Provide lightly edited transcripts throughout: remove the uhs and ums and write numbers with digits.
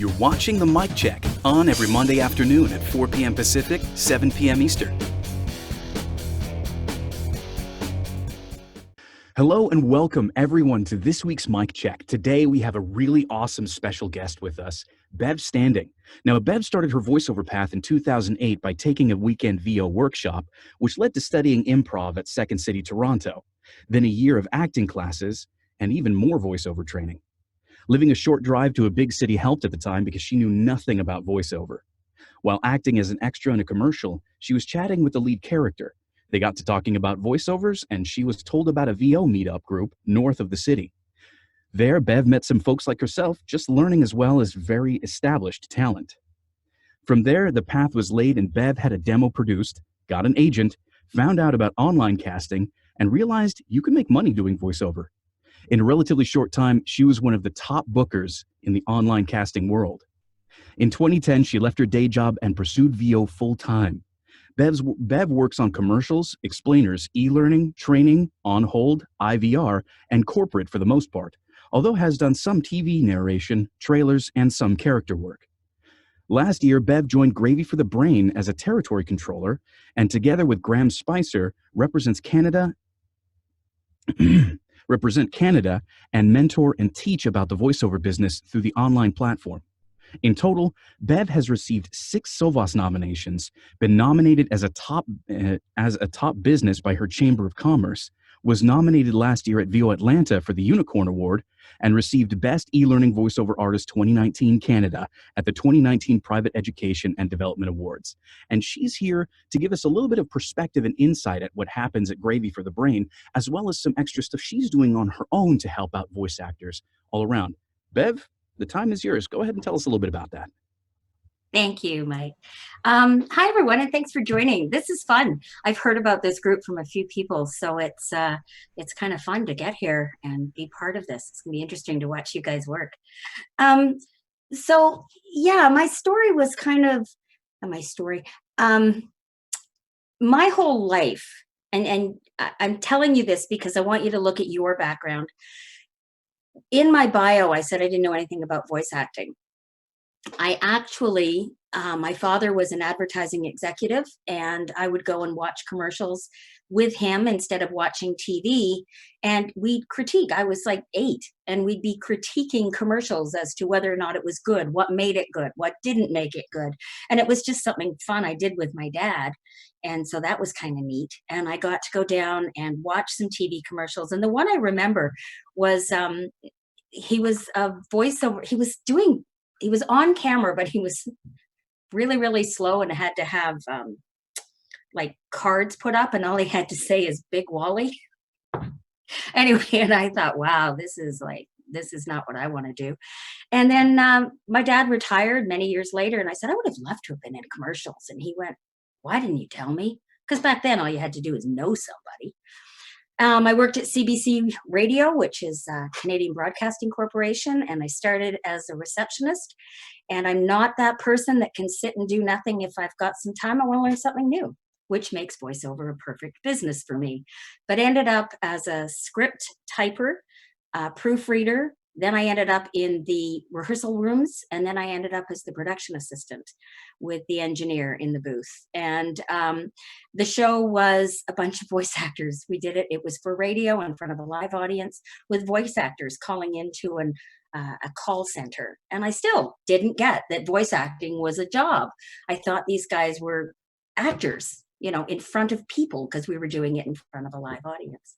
You're watching The Mic Check, on every Monday afternoon at 4 p.m. Pacific, 7 p.m. Eastern. Hello and welcome everyone to this week's Mic Check. Today we have a really awesome special guest with us, Bev Standing. Now, Bev started her voiceover path in 2008 by taking a weekend VO workshop, which led to studying improv at Second City, Toronto, then a year of acting classes, and even more voiceover training. Living a short drive to a big city helped at the time because she knew nothing about voiceover. While acting as an extra in a commercial, she was chatting with the lead character. They got to talking about voiceovers, and she was told about a VO meetup group north of the city. There, Bev met some folks like herself, just learning as well as very established talent. From there, the path was laid and Bev had a demo produced, got an agent, found out about online casting, and realized you could make money doing voiceover. In a relatively short time, she was one of the top bookers in the online casting world. In 2010, she left her day job and pursued VO full-time. Bev works on commercials, explainers, e-learning, training, on hold, IVR, and corporate for the most part, although has done some TV narration, trailers, and some character work. Last year, Bev joined Gravy for the Brain as a territory controller, and together with Graham Spicer, represent Canada and mentor and teach about the voiceover business through the online platform. In total, Bev has received 6 Sovos nominations, been nominated as a top business by her Chamber of Commerce, was nominated last year at VO Atlanta for the Unicorn Award, and received Best E-Learning Voiceover Artist 2019 Canada at the 2019 Private Education and Development Awards. And she's here to give us a little bit of perspective and insight at what happens at Gravy for the Brain, as well as some extra stuff she's doing on her own to help out voice actors all around. Bev, the time is yours. Go ahead and tell us a little bit about that. Thank you, Mike. Hi, everyone, and thanks for joining. This is fun. I've heard about this group from a few people, so it's kind of fun to get here and be part of this. It's gonna be interesting to watch you guys work. So yeah, my story was kind of my whole life, and I'm telling you this because I want you to look at your background. In my bio, I said I didn't know anything about voice acting. I actually, my father was an advertising executive, and I would go and watch commercials with him instead of watching TV, and we'd critique. I was like 8, and we'd be critiquing commercials as to whether or not it was good, what made it good, what didn't make it good. And it was just something fun I did with my dad. And so that was kind of neat. And I got to go down and watch some TV commercials. And the one I remember was he was a voiceover. He was on camera, but he was really, really slow and had to have like cards put up, and all he had to say is Big Wally. Anyway, and I thought, wow, this is not what I want to do. And then my dad retired many years later, and I said, I would have loved to have been in commercials. And he went, why didn't you tell me? Because back then all you had to do is know somebody. I worked at CBC Radio, which is Canadian Broadcasting Corporation, and I started as a receptionist. And I'm not that person that can sit and do nothing. If I've got some time, I want to learn something new, which makes voiceover a perfect business for me. But ended up as a script typer, proofreader. Then I ended up in the rehearsal rooms, and then I ended up as the production assistant with the engineer in the booth. And the show was a bunch of voice actors. We did it. It was for radio in front of a live audience with voice actors calling into a call center. And I still didn't get that voice acting was a job. I thought these guys were actors, in front of people, because we were doing it in front of a live audience.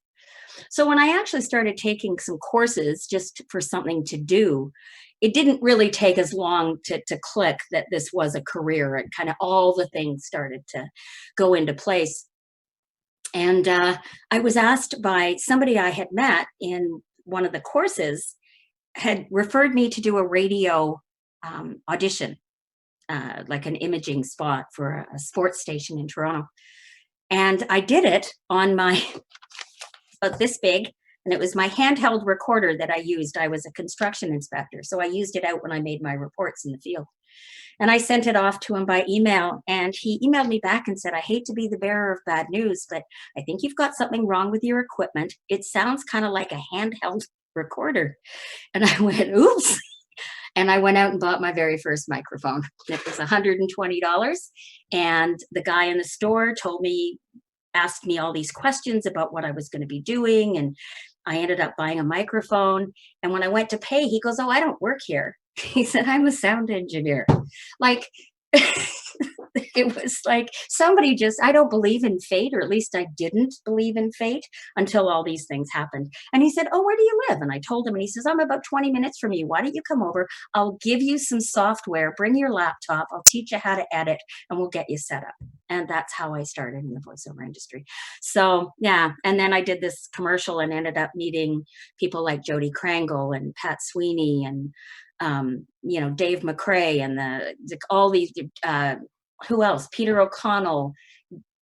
So when I actually started taking some courses just for something to do, it didn't really take as long to click that this was a career, and kind of all the things started to go into place. And I was asked by somebody I had met in one of the courses, had referred me to do a radio audition, like an imaging spot for a sports station in Toronto. And I did it on my about this big, and it was my handheld recorder that I used. I was a construction inspector, so I used it out when I made my reports in the field. And I sent it off to him by email, and he emailed me back and said, I hate to be the bearer of bad news, but I think you've got something wrong with your equipment. It sounds kind of like a handheld recorder. And I went, oops. And I went out and bought my very first microphone. It was $120. And the guy in the store asked me all these questions about what I was going to be doing. And I ended up buying a microphone. And when I went to pay, he goes, "Oh, I don't work here." He said, "I'm a sound engineer." Like, it was like somebody just, I don't believe in fate, or at least I didn't believe in fate until all these things happened. And he said, "Oh, where do you live?" And I told him, and he says, "I'm about 20 minutes from you. Why don't you come over? I'll give you some software. Bring your laptop. I'll teach you how to edit, and we'll get you set up." And that's how I started in the voiceover industry. So yeah, and then I did this commercial and ended up meeting people like Jody Krangle and Pat Sweeney and Dave McCrae and all these who else? Peter O'Connell,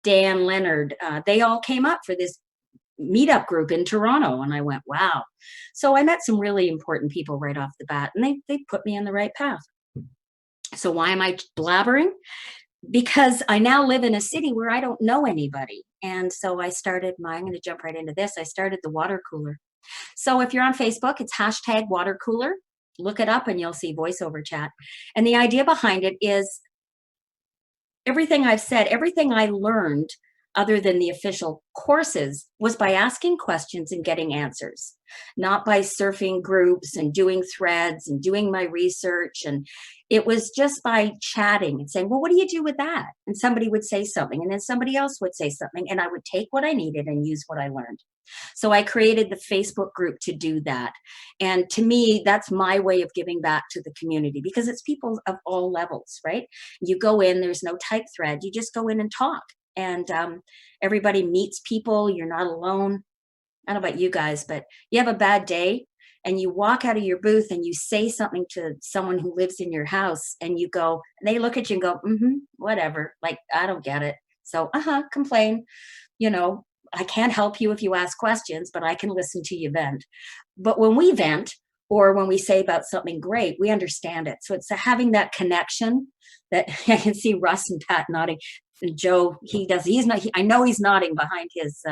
Dan Leonard. They all came up for this meetup group in Toronto, and I went, wow. So I met some really important people right off the bat, and they put me on the right path. So why am I blabbering? Because I now live in a city where I don't know anybody. And so I'm going to jump right into this. I started the water cooler. So if you're on Facebook, it's hashtag water cooler. Look it up and you'll see voiceover chat. And the idea behind it is everything I've said, everything I learned other than the official courses was by asking questions and getting answers, not by surfing groups and doing threads and doing my research. And it was just by chatting and saying, "Well, what do you do with that?" And somebody would say something, and then somebody else would say something, and I would take what I needed and use what I learned. So I created the Facebook group to do that. And to me, that's my way of giving back to the community, because it's people of all levels, right? You go in, there's no type thread. You just go in and talk. And everybody meets people. You're not alone. I don't know about you guys, but you have a bad day and you walk out of your booth and you say something to someone who lives in your house, and you go, they look at you and go, whatever. Like, I don't get it. So, complain. I can't help you if you ask questions, but I can listen to you vent. But when we vent, or when we say about something great, we understand it. So it's having that connection that I can see Russ and Pat nodding. And Joe, I know he's nodding behind his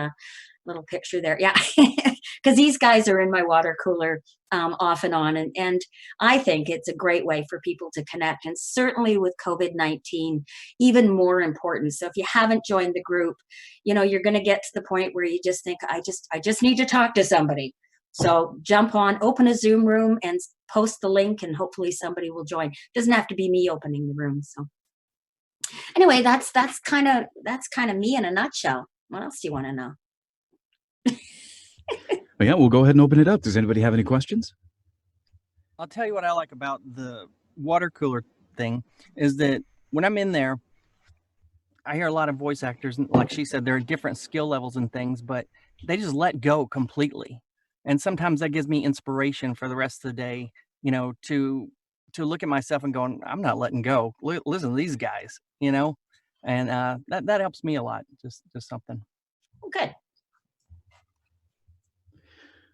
little picture there. Yeah, because these guys are in my water cooler off and on. And I think it's a great way for people to connect. And certainly with COVID-19, even more important. So if you haven't joined the group, you're going to get to the point where you just think, I just need to talk to somebody. So jump on, open a Zoom room and post the link, and hopefully somebody will join. Doesn't have to be me opening the room. So anyway, that's kind of me in a nutshell. What else do you want to know? Well, yeah, we'll go ahead and open it up. Does anybody have any questions? I'll tell you what I like about the water cooler thing is that when I'm in there, I hear a lot of voice actors, and like she said, there are different skill levels and things, but they just let go completely. And sometimes that gives me inspiration for the rest of the day, to look at myself and going, I'm not letting go. Listen to these guys, and that helps me a lot. Just something. Good.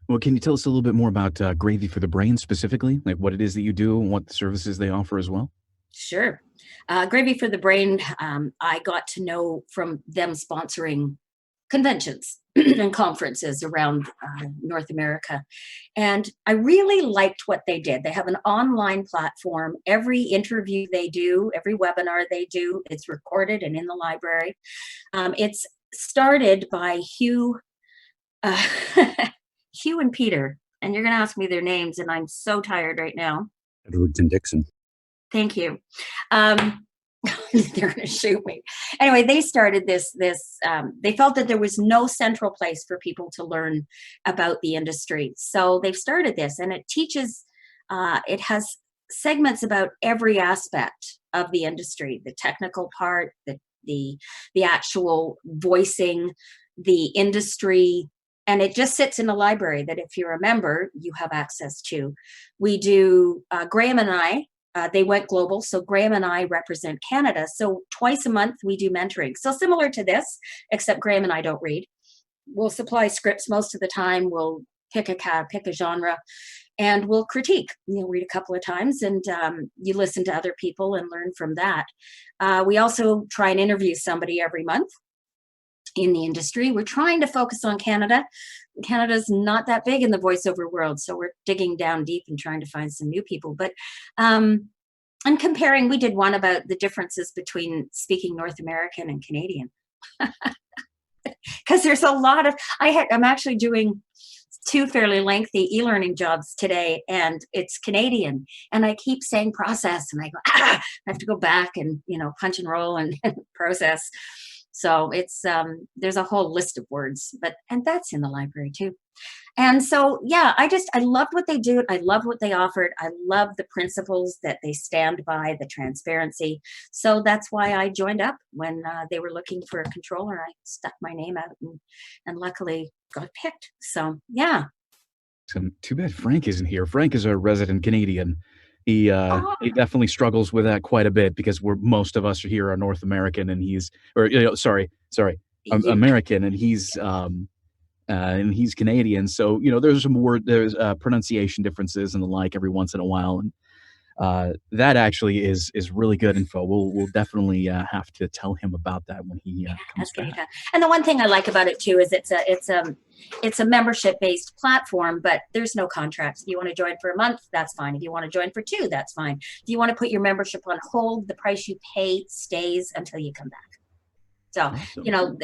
Well, can you tell us a little bit more about Gravy for the Brain specifically, like what it is that you do and what services they offer as well? Sure. Gravy for the Brain, I got to know from them sponsoring conventions and conferences around North America. And I really liked what they did. They have an online platform. Every interview they do, every webinar they do, it's recorded and in the library. It's started by Hugh and Peter. And you're going to ask me their names, and I'm so tired right now. Edwards and Dixon. Thank you. They're going to shoot me. Anyway, they started this. They felt that there was no central place for people to learn about the industry. So they've started this, and it teaches, it has segments about every aspect of the industry, the technical part, the actual voicing, the industry, and it just sits in a library that if you're a member, you have access to. We do, Graham and I, they went global, so Graham and I represent Canada. So twice a month we do mentoring. So similar to this, except Graham and I don't read. We'll supply scripts most of the time. We'll pick a genre, and we'll critique. You'll read a couple of times, and you listen to other people and learn from that. We also try and interview somebody every month. in the industry. We're trying to focus on Canada. Canada's not that big in the voiceover world, so we're digging down deep and trying to find some new people. But and comparing, we did one about the differences between speaking North American and Canadian. Because there's a lot of, I'm actually doing 2 fairly lengthy e-learning jobs today, and it's Canadian. And I keep saying process, and I go, I have to go back and, punch and roll and process. So it's, there's a whole list of words, and that's in the library too. And so, yeah, I loved what they do. I loved what they offered. I love the principles that they stand by, the transparency. So that's why I joined up when they were looking for a controller. I stuck my name out and luckily got picked. So, yeah. Too bad Frank isn't here. Frank is a resident Canadian. He definitely struggles with that quite a bit because most of us here are North American, and American, and he's Canadian. So there's there's pronunciation differences and the like every once in a while, and that actually is really good info. We'll definitely have to tell him about that when he comes back. And the one thing I like about it too is it's a membership based platform, but there's no contracts. If you want to join for a month, that's fine. If you want to join for 2, that's fine. If you want to put your membership on hold, the price you pay stays until you come back. So awesome.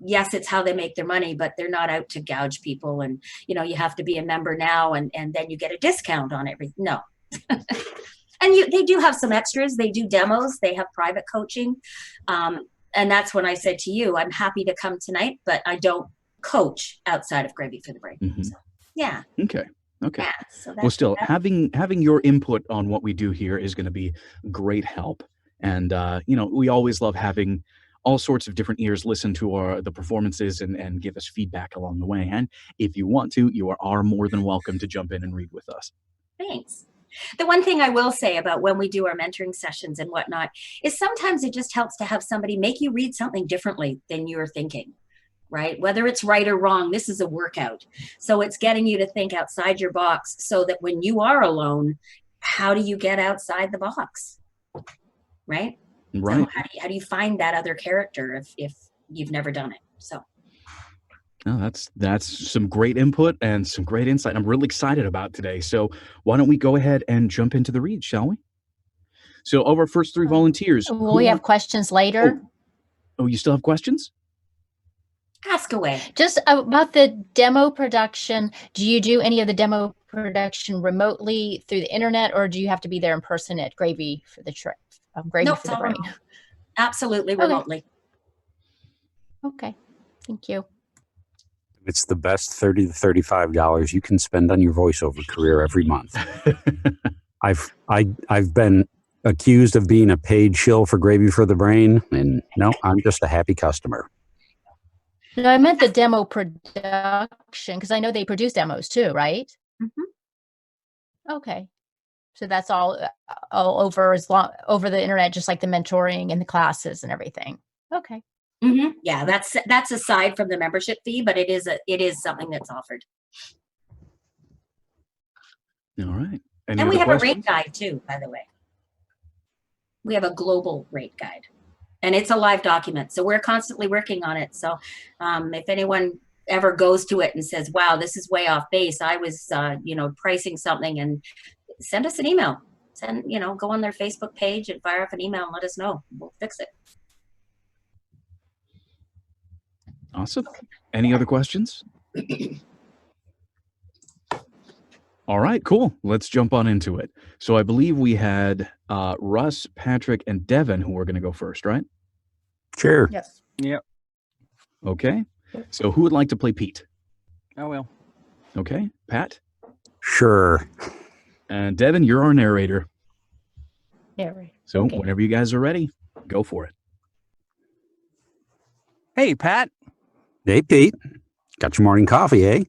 Yes, it's how they make their money, but they're not out to gouge people. And you have to be a member now, and then you get a discount on everything. No. And they do have some extras. They do demos. They have private coaching. And that's when I said to you, I'm happy to come tonight, but I don't coach outside of Gravy for the Brain. Mm-hmm. So, yeah. Okay. Yeah, so well, still having your input on what we do here is going to be great help. And, we always love having all sorts of different ears listen to the performances and give us feedback along the way. And if you want to, you are more than welcome to jump in and read with us. Thanks. The one thing I will say about when we do our mentoring sessions and whatnot is sometimes it just helps to have somebody make you read something differently than you're thinking, right? Whether it's right or wrong, this is a workout. So it's getting you to think outside your box so that when you are alone, how do you get outside the box, right? Right. So how do you find that other character if you've never done it? So. No, that's some great input and some great insight I'm really excited about today. So why don't we go ahead and jump into the read, shall we? So of our first 3 volunteers. Will we have questions later? Oh, you still have questions? Ask away. Just about the demo production. Do you do any of the demo production remotely through the internet, or do you have to be there in person at Gravy for the trip? Gravy for the Brain. Absolutely remotely. Okay. Thank you. It's the best $30 to $35 you can spend on your voiceover career every month. I've been accused of being a paid shill for Gravy for the Brain, and no, I'm just a happy customer. No, I meant the demo production, because I know they produce demos too, right? Mm-hmm. Okay. So that's all over over the internet, just like the mentoring and the classes and everything. Okay. Mm-hmm. Yeah, that's aside from the membership fee, but it is something that's offered. All right. And we have a rate guide too, by the way. We have a global rate guide, and it's a live document. So we're constantly working on it. So if anyone ever goes to it and says, wow, this is way off base, I was, pricing something, and send us an email. Go on their Facebook page and fire up an email and let us know. We'll fix it. Awesome. Any other questions? All right, cool. Let's jump on into it. So I believe we had Russ, Patrick, and Devin who were going to go first, right? Sure. Yes. Yep. Okay. So who would like to play Pete? I will. Okay. Pat? Sure. And Devin, you're our narrator. Narrator. So Okay. whenever you guys are ready, go for it. Hey, Pat. Hey, Pete. Got your morning coffee, eh?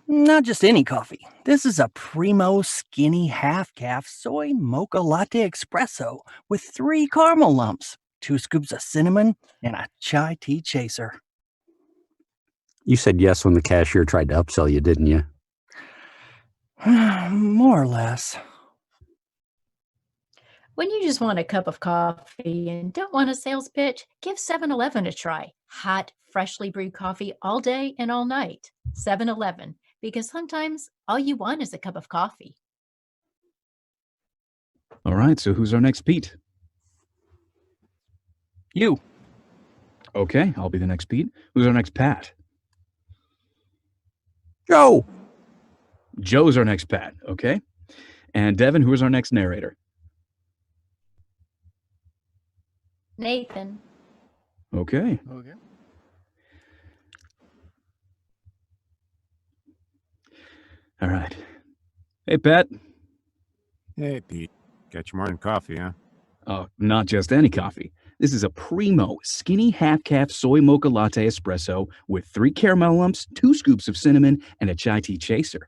Not just any coffee. This is a primo skinny half-calf soy mocha latte espresso with 3 caramel lumps, 2 scoops of cinnamon, and a chai tea chaser. You said yes when the cashier tried to upsell you, didn't you? More or less. When you just want a cup of coffee and don't want a sales pitch, give 7-Eleven a try. Hot, freshly brewed coffee all day and all night. 7-Eleven, because sometimes all you want is a cup of coffee. All right, so who's our next Pete? You. Okay, I'll be the next Pete. Who's our next Pat? Joe. Joe's our next Pat. Okay. And Devin, who is our next narrator? Nathan. Okay. Okay. All right. Hey, Pat. Hey, Pete. Got your morning coffee, huh? Oh, not just any coffee. This is a primo skinny half-calf soy mocha latte espresso with 3 caramel lumps, 2 scoops of cinnamon, and a chai tea chaser.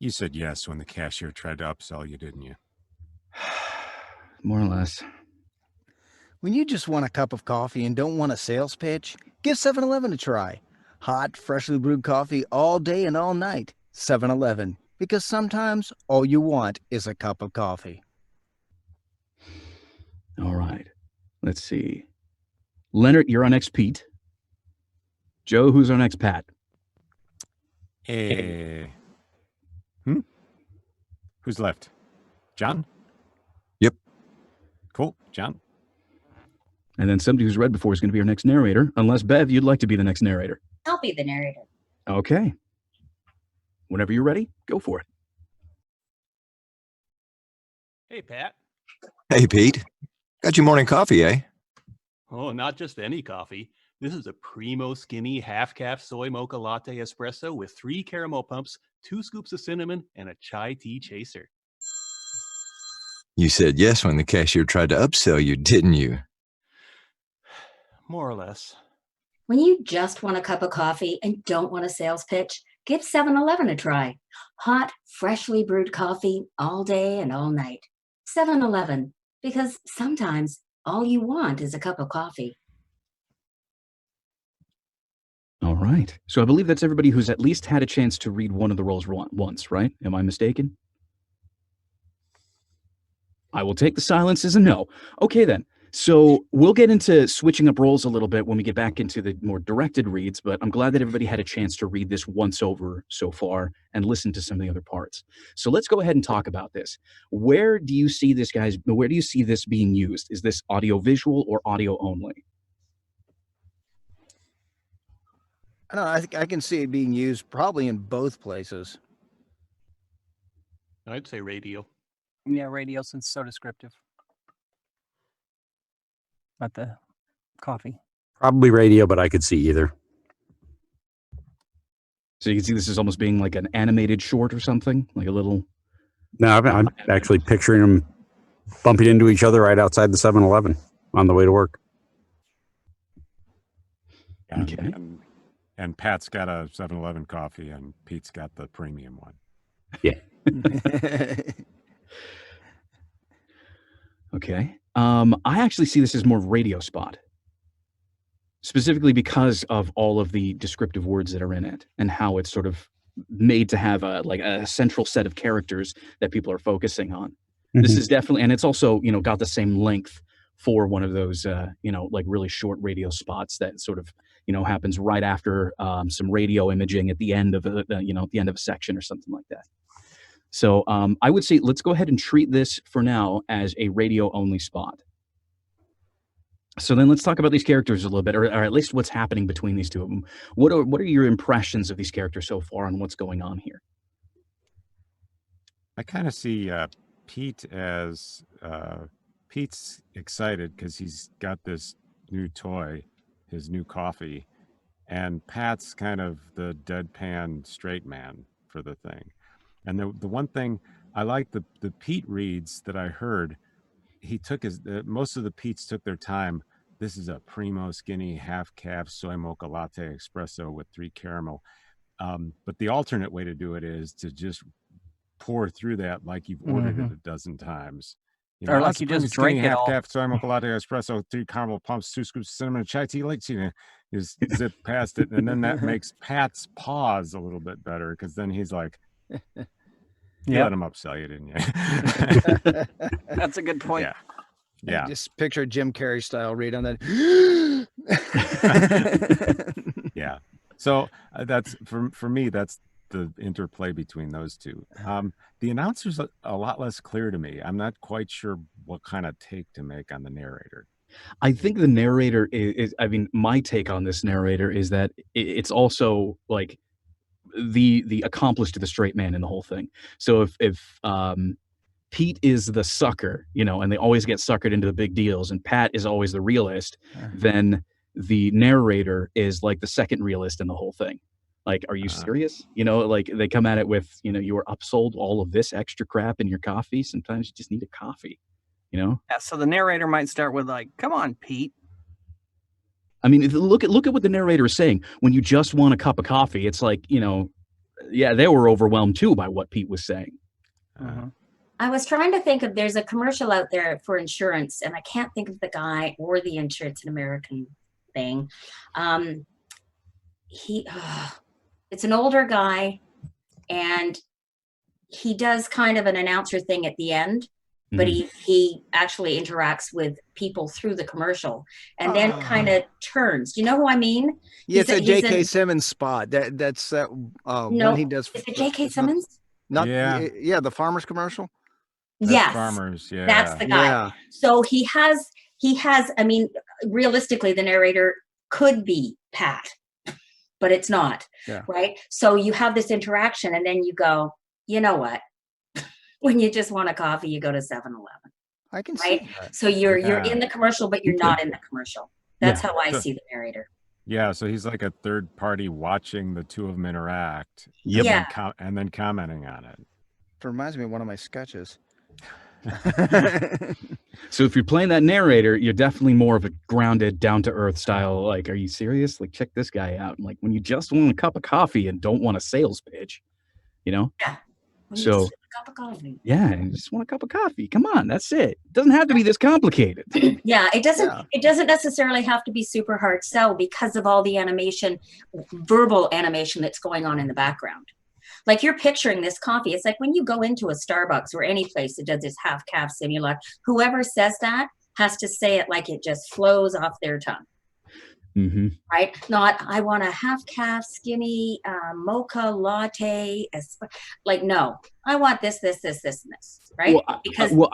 You said yes when the cashier tried to upsell you, didn't you? More or less. When you just want a cup of coffee and don't want a sales pitch, give 7-Eleven a try. Hot, freshly brewed coffee all day and all night. 7-Eleven, because sometimes all you want is a cup of coffee. All right. Let's see. Leonard, you're our next Pete. Joe, who's our next Pat? Hey. Who's left? John? Yep. Cool. John? And then somebody who's read before is going to be our next narrator, unless, Bev, you'd like to be the next narrator. I'll be the narrator. Okay. Whenever you're ready, go for it. Hey, Pat. Hey, Pete. Got your morning coffee, eh? Oh, not just any coffee. This is a primo skinny half-calf soy mocha latte espresso with 3 caramel pumps, 2 scoops of cinnamon, and a chai tea chaser. You said yes when the cashier tried to upsell you, didn't you? More or less. When you just want a cup of coffee and don't want a sales pitch, give 7-Eleven a try. Hot, freshly brewed coffee all day and all night. 7-Eleven, because sometimes all you want is a cup of coffee. All right. So I believe that's everybody who's at least had a chance to read one of the roles once, right? Am I mistaken? I will take the silence as a no. Okay, then. So we'll get into switching up roles a little bit when we get back into the more directed reads, but I'm glad that everybody had a chance to read this once over so far and listen to some of the other parts. So let's go ahead and talk about this. Where do you see this, guys? Where do you see this being used? Is this audio visual or audio only? I don't know. I think I can see it being used probably in both places. I'd say radio. Yeah, radio, since so descriptive. About the coffee. Probably radio, but I could see either. So you can see this is almost being like an animated short or something, like a little. No, I'm actually picturing them bumping into each other right outside the 7-Eleven on the way to work. Okay. And Pat's got a 7-Eleven coffee, and Pete's got the premium one. Yeah. Okay. I actually see this as more radio spot, specifically because of all of the descriptive words that are in it and how it's sort of made to have a central set of characters that people are focusing on. Mm-hmm. This is definitely, and it's also, got the same length for one of those, like really short radio spots that sort of, happens right after some radio imaging at the end of at the end of a section or something like that. So I would say let's go ahead and treat this for now as a radio-only spot. So then let's talk about these characters a little bit, or at least what's happening between these two of them. What are your impressions of these characters so far and what's going on here? I kind of see Pete as Pete's excited because he's got this new toy, his new coffee, and Pat's kind of the deadpan straight man for the thing. And the one thing I like, the Pete reads that I heard, he took most of the Pete's took their time. This is a primo skinny half-calf soy mocha latte espresso with 3 caramel. But the alternate way to do it is to just pour through that like you've ordered it a dozen times. Or like you just drink it all. Half-calf soy mocha latte espresso, 3 caramel pumps, 2 scoops of cinnamon, chai tea, like is zip past it, and then that makes Pat's pause a little bit better because then he's like, You Yep. let him upsell you, didn't you? That's a good point. Yeah. Yeah. Just picture Jim Carrey style read on that. Yeah. So that's for me. That's the interplay between those two. The announcer's a lot less clear to me. I'm not quite sure what kind of take to make on the narrator. I think the narrator is I mean, my take on this narrator is that it's also like the accomplice to the straight man in the whole thing. So if Pete is the sucker, and they always get suckered into the big deals, and Pat is always the realist, then the narrator is like the second realist in the whole thing. Like, are you serious? Like they come at it with, you were upsold all of this extra crap in your coffee. Sometimes you just need a coffee, Yeah, so the narrator might start with like, "Come on, Pete." I mean, look at what the narrator is saying. When you just want a cup of coffee, it's like, yeah, they were overwhelmed too by what Pete was saying. I was trying to think of, there's a commercial out there for insurance, and I can't think of the guy or the insurance, an American thing. It's an older guy, and he does kind of an announcer thing at the end, but he actually interacts with people through the commercial, and then kind of turns. Do you know who I mean? Yeah, it's a J.K. Simmons spot. That's that No, one he does. is it J.K. Simmons? Yeah, the farmers commercial. That's Yes, Farmers. Yeah, that's the guy. Yeah. So he has. I mean, realistically, the narrator could be Pat, but it's not. Yeah. Right. So you have this interaction, and then you go, you know what? When you just want a coffee, you go to 7-Eleven. I can Right. see that. So you're in the commercial, but you're not in the commercial. That's Yeah. how I see the narrator. Yeah, so he's like a third party watching the two of them interact. Yep. And then commenting on it. It reminds me of one of my sketches. So if you're playing that narrator, you're definitely more of a grounded, down to earth style. Like, are you serious? Like, check this guy out. And like, when you just want a cup of coffee and don't want a sales pitch, Yeah. When you So just want a cup of coffee. yeah, and you just want a cup of coffee. Come on, that's it. It doesn't have to be this complicated. Yeah, it doesn't. Yeah. It doesn't necessarily have to be super hard sell because of all the animation, verbal animation that's going on in the background. Like you're picturing this coffee. It's like when you go into a Starbucks or any place that does this half calf simulacrum, whoever says that has to say it like it just flows off their tongue. Mm-hmm. Right? Not, I want a half calf skinny mocha latte. Like, no, I want this, and this. Right? Well,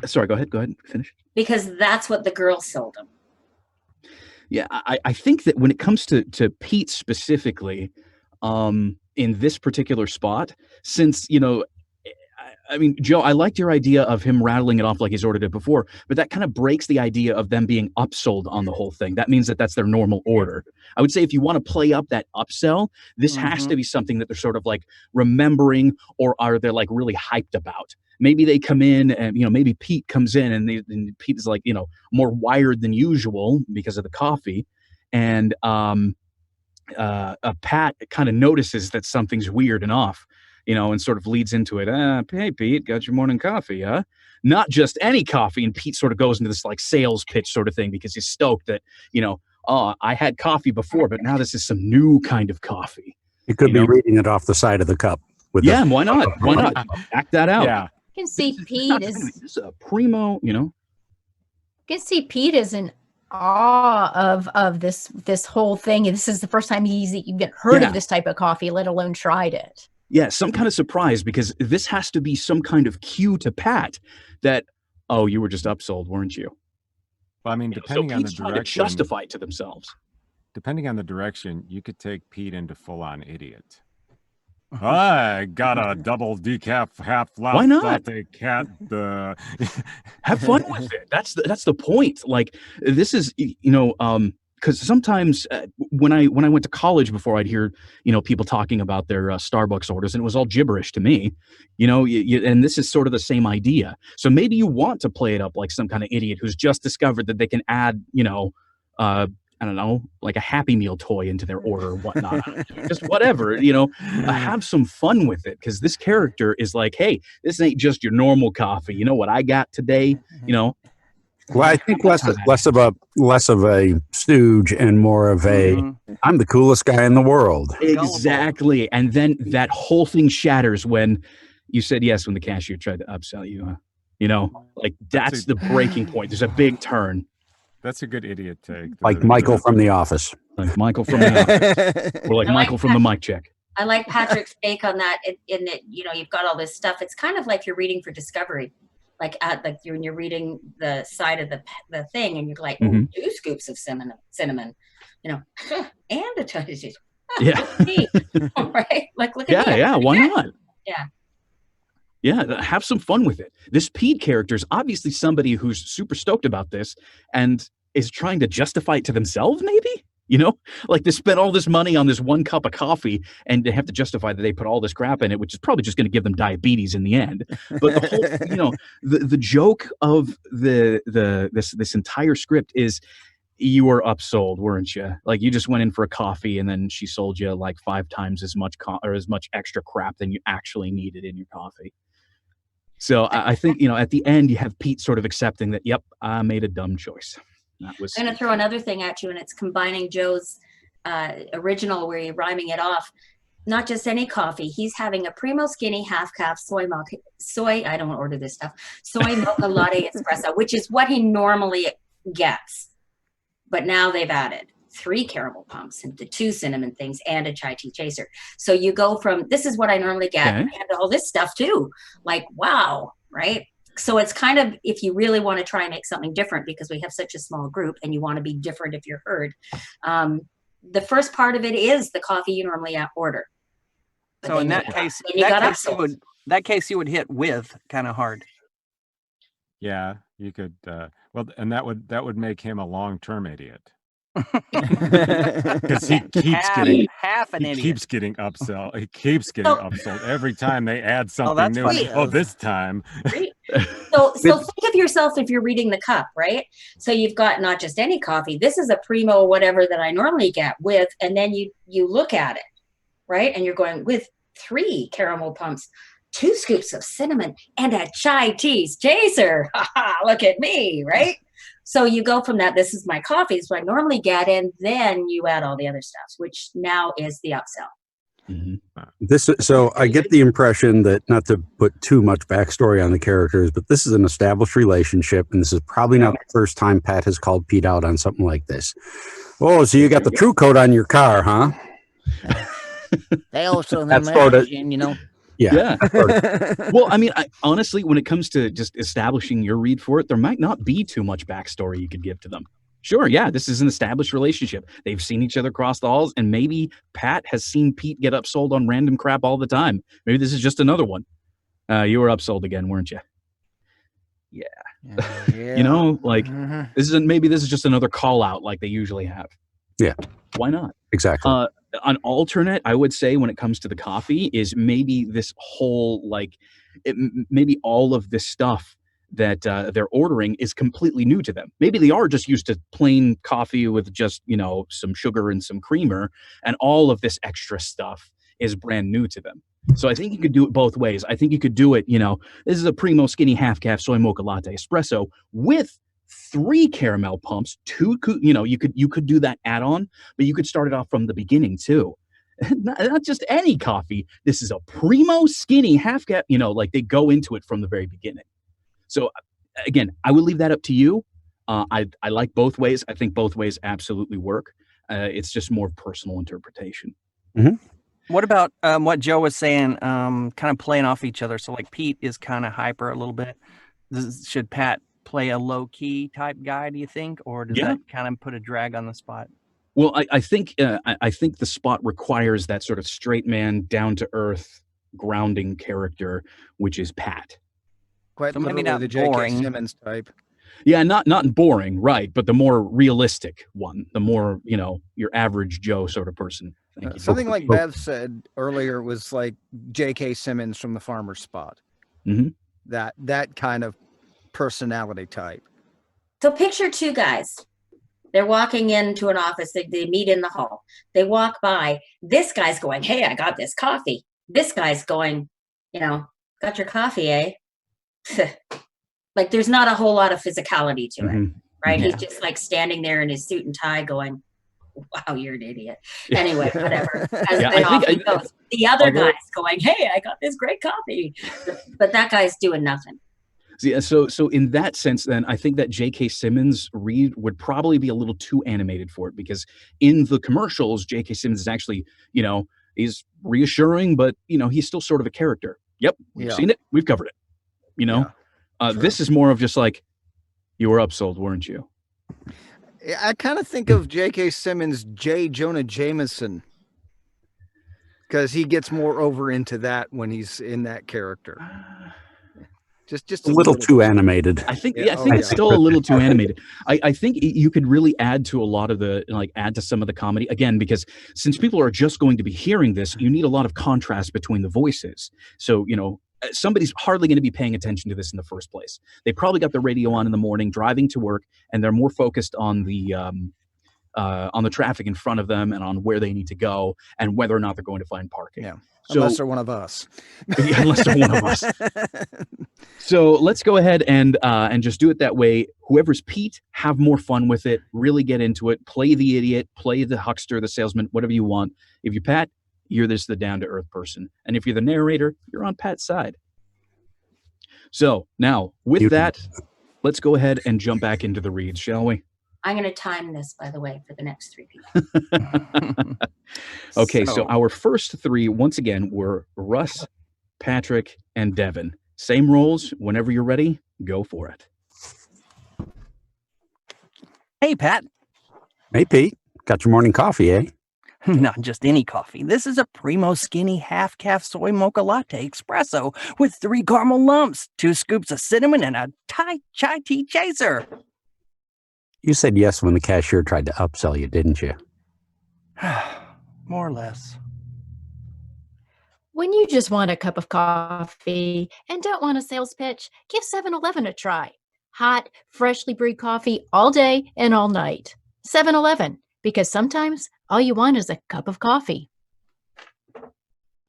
sorry, go ahead, finish. Because that's what the girl sold him. Yeah, I think that when it comes to Pete specifically, in this particular spot, since, I mean, Joe, I liked your idea of him rattling it off like he's ordered it before, but that kind of breaks the idea of them being upsold on the whole thing. That means that that's their normal order. I would say if you want to play up that upsell, this has to be something that they're sort of like remembering, or are they like really hyped about. Maybe they come in and, maybe Pete comes in and Pete is like, more wired than usual because of the coffee. And, Pat kind of notices that something's weird and off, and sort of leads into it. Hey, Pete, got your morning coffee, huh? Not just any coffee. And Pete sort of goes into this like sales pitch sort of thing because he's stoked that, I had coffee before, but now this is some new kind of coffee. It could be reading it off the side of the cup. Why not? Why not? Act that out. Yeah. You can see Pete This is a primo, You can see Pete is in awe of this whole thing, and this is the first time he's even heard of this type of coffee, let alone tried it. Yeah, some kind of surprise, because this has to be some kind of cue to Pat that, oh, you were just upsold, weren't you? Well, I mean, depending on the Pete's trying to direction, justify it to themselves. depending on the direction, you could take Pete into full on idiot. I got a double decaf half Why not? latte cat. Have fun with it. That's the point. Like, this is, because sometimes when I went to college before, I'd hear, people talking about their Starbucks orders, and it was all gibberish to me, and this is sort of the same idea. So maybe you want to play it up like some kind of idiot who's just discovered that they can add, I don't know, like a Happy Meal toy into their order or whatnot. Just whatever, have some fun with it. Because this character is like, hey, this ain't just your normal coffee. You know what I got today? Well, I think less of a stooge and more of a, I'm the coolest guy in the world. Exactly. And then that whole thing shatters when, You said yes when the cashier tried to upsell you. You know, like that's the breaking point. There's a big turn. That's a good idiot take. Like Michael from The Office. Like Michael from The Office. Or like Michael from the mic check. I like Patrick's take on that. In that, you know, you've got all this stuff. It's kind of like you're reading for Discovery, like when you're reading the side of the thing, and you're like, oh, 2 scoops of cinnamon, you know, and a touch. Yeah. Right. Like, look at me. Yeah. Why not? Yeah. Yeah, have some fun with it. This Pete character is obviously somebody who's super stoked about this and is trying to justify it to themselves, maybe? You know, like they spent all this money on this 1 cup of coffee and they have to justify that they put all this crap in it, which is probably just going to give them diabetes in the end. But the whole, you know, the joke of this entire script is you were upsold, weren't you? Like you just went in for a coffee and then she sold you like 5 times as much or as much extra crap than you actually needed in your coffee. So I think, you know, at the end you have Pete sort of accepting that, yep, I made a dumb choice. I'm going to throw another thing at you, and it's combining Joe's original where you're rhyming it off. Not just any coffee. He's having a Primo Skinny half-calf soy, I don't order this stuff, soy mocha latte espresso, which is what he normally gets. But now they've added 3 caramel pumps and the 2 cinnamon things and a chai tea chaser. So you go from, this is what I normally get, and all this stuff too. Like, wow, right? So it's kind of, if you really want to try and make something different, because we have such a small group and you want to be different if you're heard, the first part of it is the coffee you normally order. But so in that case, you would hit with kind of hard. Yeah, you could. Well, and that would make him a long-term idiot. Because he keeps getting upsold. He keeps getting upsold every time they add something new. Funny. Oh, this time. So think of yourself if you're reading the cup, right? So you've got not just any coffee. This is a Primo whatever that I normally get with, and then you look at it, right? And you're going with 3 caramel pumps, 2 scoops of cinnamon, and a chai tea chaser. Look at me, right? So you go from that, this is my coffee, so I normally get, and then you add all the other stuff, which now is the upsell. So I get the impression that, not to put too much backstory on the characters, but this is an established relationship, and this is probably not the first time Pat has called Pete out on something like this. Oh, so you got the True Coat on your car, huh? They also imagine, you know. Yeah. Well, I mean, honestly, when it comes to just establishing your read for it, there might not be too much backstory you could give to them. Sure, yeah, this is an established relationship. They've seen each other cross the halls, and maybe Pat has seen Pete get upsold on random crap all the time. Maybe this is just another one. You were upsold again, weren't you? Yeah. You know, like this is just another call out like they usually have. Yeah. Why not? Exactly. An alternate, I would say, when it comes to the coffee, is maybe this whole maybe all of this stuff that they're ordering is completely new to them. Maybe they are just used to plain coffee with just, you know, some sugar and some creamer, and all of this extra stuff is brand new to them. So I think you could do it both ways. I think you could do it, you know, this is a Primo Skinny half-calf soy mocha latte espresso with 3 caramel pumps, 2, you know, you could do that add-on, but you could start it off from the beginning too. Not just any coffee. This is a Primo Skinny half-calf, you know, like they go into it from the very beginning. So again, I would leave that up to you. I like both ways. I think both ways absolutely work. It's just more personal interpretation. What about what Joe was saying, kind of playing off each other? So like Pete is kind of hyper a little bit. Should Pat play a low-key type guy, do you think? Or does that kind of put a drag on the spot? Well, I think the spot requires that sort of straight man, down-to-earth, grounding character, which is Pat. Quite So maybe literally not the J.K. boring. Simmons type. Yeah, not boring, right? But the more realistic one, the more, you know, your average Joe sort of person. Something like Bev said earlier was like J.K. Simmons from The Farmer's Spot. That kind of personality type. So picture 2 guys. They're walking into an office. They meet in the hall. They walk by. This guy's going, hey, I got this coffee. This guy's going, you know, got your coffee, eh? Like there's not a whole lot of physicality to it, right? He's just like standing there in his suit and tie going, wow, you're an idiot. Anyway, whatever. As Yeah, then I off think he goes. The other although- guy's going, hey, I got this great coffee. But that guy's doing nothing. Yeah, so in that sense, then I think that J.K. Simmons Reed would probably be a little too animated for it, because in the commercials, J.K. Simmons is actually, he's reassuring, but he's still sort of a character. Yep, we've seen it, we've covered it. This is more of just like, you were upsold, weren't you? I kind of think of J.K. Simmons, J. Jonah Jameson, because he gets more over into that when he's in that character. Just a little too animated. I think it's still a little too animated. I think you could really add to a lot of add to some of the comedy, again, because since people are just going to be hearing this, you need a lot of contrast between the voices. So, somebody's hardly going to be paying attention to this in the first place. They probably got the radio on in the morning, driving to work, and they're more focused on the traffic in front of them and on where they need to go and whether or not they're going to find parking. Yeah. So, unless they're one of us. Yeah, unless they're one of us. So let's go ahead and just do it that way. Whoever's Pete, have more fun with it. Really get into it. Play the idiot. Play the huckster, the salesman, whatever you want. If you're Pat, you're the down-to-earth person. And if you're the narrator, you're on Pat's side. So now, with that, let's go ahead and jump back into the reads, shall we? I'm going to time this, by the way, for the next 3 people. Okay, so our first 3, once again, were Russ, Patrick, and Devin. Same roles. Whenever you're ready, go for it. Hey, Pat. Hey, Pete. Got your morning coffee, eh? Not just any coffee. This is a Primo Skinny half-calf soy mocha latte espresso with 3 caramel lumps, 2 scoops of cinnamon, and a chai tea chaser. You said yes when the cashier tried to upsell you, didn't you? More or less. When you just want a cup of coffee and don't want a sales pitch, give 7-Eleven a try. Hot, freshly brewed coffee all day and all night. 7-Eleven, because sometimes all you want is a cup of coffee.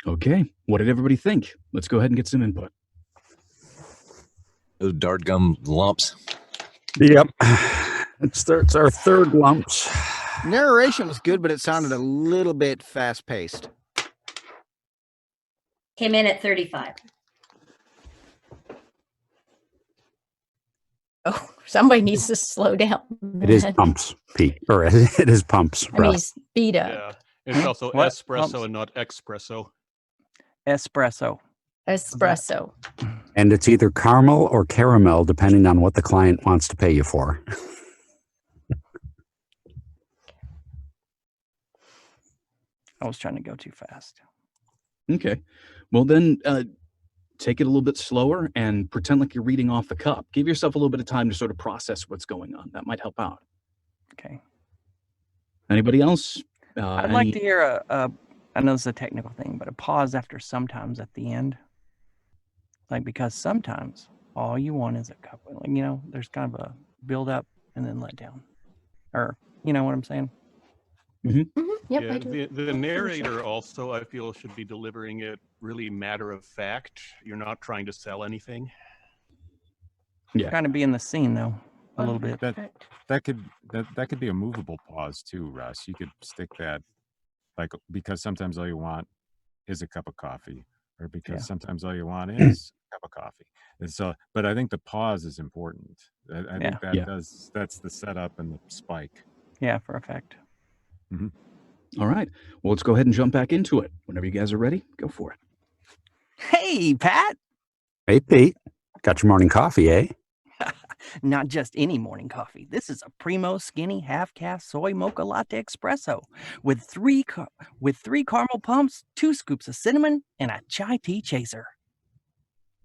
Okay, what did everybody think? Let's go ahead and get some input. Those dartgum lumps. Yep. It's our third lumps. Narration was good, but it sounded a little bit fast-paced. Came in at 35. Oh, somebody needs to slow down. It is pumps, Pete. Or it is pumps. I mean, Russ. speed up. Yeah, it's also What? espresso Pumps? and not espresso. Espresso. Espresso. And it's either caramel or caramel, depending on what the client wants to pay you for. I was trying to go too fast. Okay, well then take it a little bit slower and pretend like you're reading off the cup. Give yourself a little bit of time to sort of process what's going on. That might help out. Okay. Anybody else? I'd like to hear I know this is a technical thing, but a pause after sometimes at the end. Like, because sometimes all you want is a cup. Like, there's kind of a build up and then let down. Or, you know what I'm saying? Mm-hmm. Yep, Yeah, I do. the narrator also, I feel, should be delivering it really matter of fact. You're not trying to sell anything. Yeah. Kind of be in the scene though, a little bit. That could be a movable pause too, Russ. You could stick that, like, because sometimes all you want is a cup of coffee, or because sometimes all you want is a cup of coffee. And so, but I think the pause is important. I think that's the setup and the spike. Yeah, for effect. Mm-hmm. All right. Well, let's go ahead and jump back into it. Whenever you guys are ready, go for it. Hey, Pat. Hey, Pete. Got your morning coffee, eh? Not just any morning coffee. This is a Primo Skinny half-calf soy mocha latte espresso with 3 caramel pumps, 2 scoops of cinnamon, and a chai tea chaser.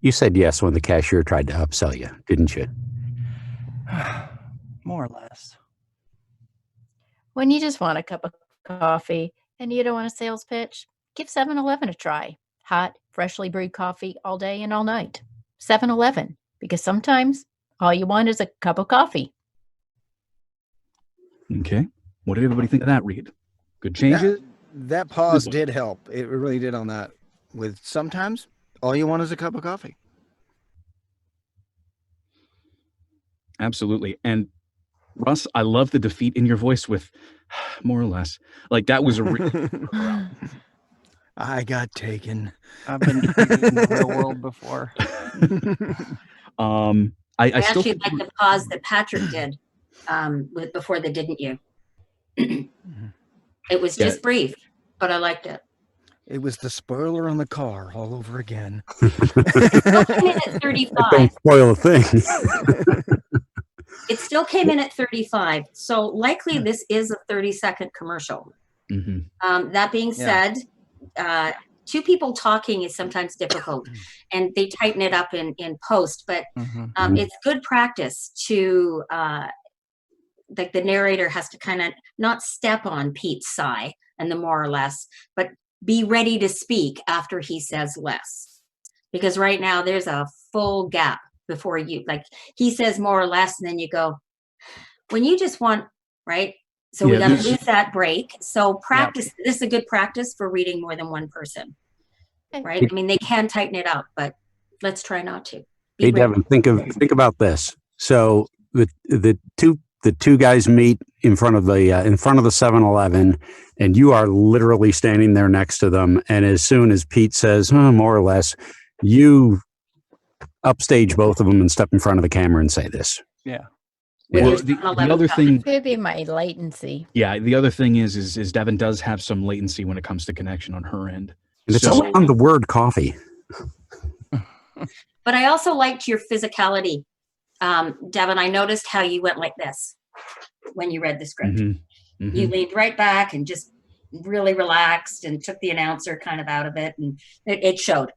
You said yes when the cashier tried to upsell you, didn't you? More or less. When you just want a cup of coffee and you don't want a sales pitch, give 7-Eleven a try. Hot, freshly brewed coffee all day and all night. 7-Eleven, because sometimes all you want is a cup of coffee. Okay. What did everybody think of that read? Good changes? That pause did help. It really did on that. With sometimes all you want is a cup of coffee. Absolutely. And Russ, I love the defeat in your voice with more or less. Like that was a real I got taken. I've been defeated in the real world before. I I still actually think like the pause that Patrick did with before the didn't you. It was Yeah. just brief, but I liked it. It was the spoiler on the car all over again. It still came in at 35. Don't spoil a thing. It still came in at 35. So likely this is a 30-second commercial. Mhm. That being said, two people talking is sometimes difficult, and they tighten it up in post. But it's good practice to like the narrator has to kind of not step on Pete's sigh and the more or less, but be ready to speak after he says less. Because right now there's a full gap before you, like he says more or less, and then you go, when you just want, right? So we got to lose that break. So practice. This is a good practice for reading more than one person, right? I mean, they can tighten it up, but let's try not to. Hey, Devin, think about this. So the two guys meet in front of the 7-Eleven, and you are literally standing there next to them. And as soon as Pete says, more or less, you upstage both of them and step in front of the camera and say this. Yeah. Well, the other thing could be my latency. Yeah, the other thing is Devin does have some latency when it comes to connection on her end. And it's all on the word coffee. But I also liked your physicality, Devin. I noticed how you went like this when you read the script. Mm-hmm. Mm-hmm. You leaned right back and just really relaxed and took the announcer kind of out of it, and it showed.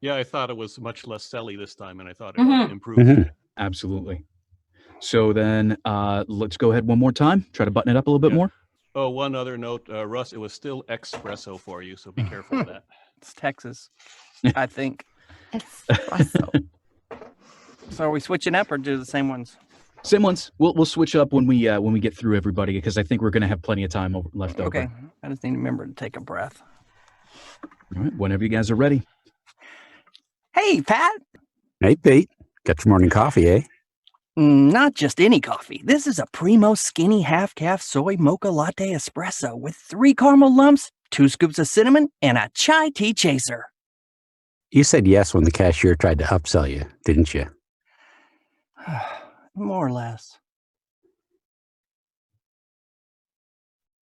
Yeah, I thought it was much less selly this time, and I thought it improved. Mm-hmm. Absolutely. So then let's go ahead one more time. Try to button it up a little bit more. Oh, one other note, Russ, it was still espresso for you, so be careful of that. It's Texas, I think. Espresso. So are we switching up or do the same ones? Same ones. We'll switch up when we get through everybody, because I think we're going to have plenty of time left over. Okay. I just need to remember to take a breath. All right. Whenever you guys are ready. Hey, Pat. Hey, Pete. Got your morning coffee, eh? Not just any coffee. This is a Primo Skinny Half-Calf Soy Mocha Latte Espresso with 3 caramel lumps, 2 scoops of cinnamon, and a chai tea chaser. You said yes when the cashier tried to upsell you, didn't you? More or less.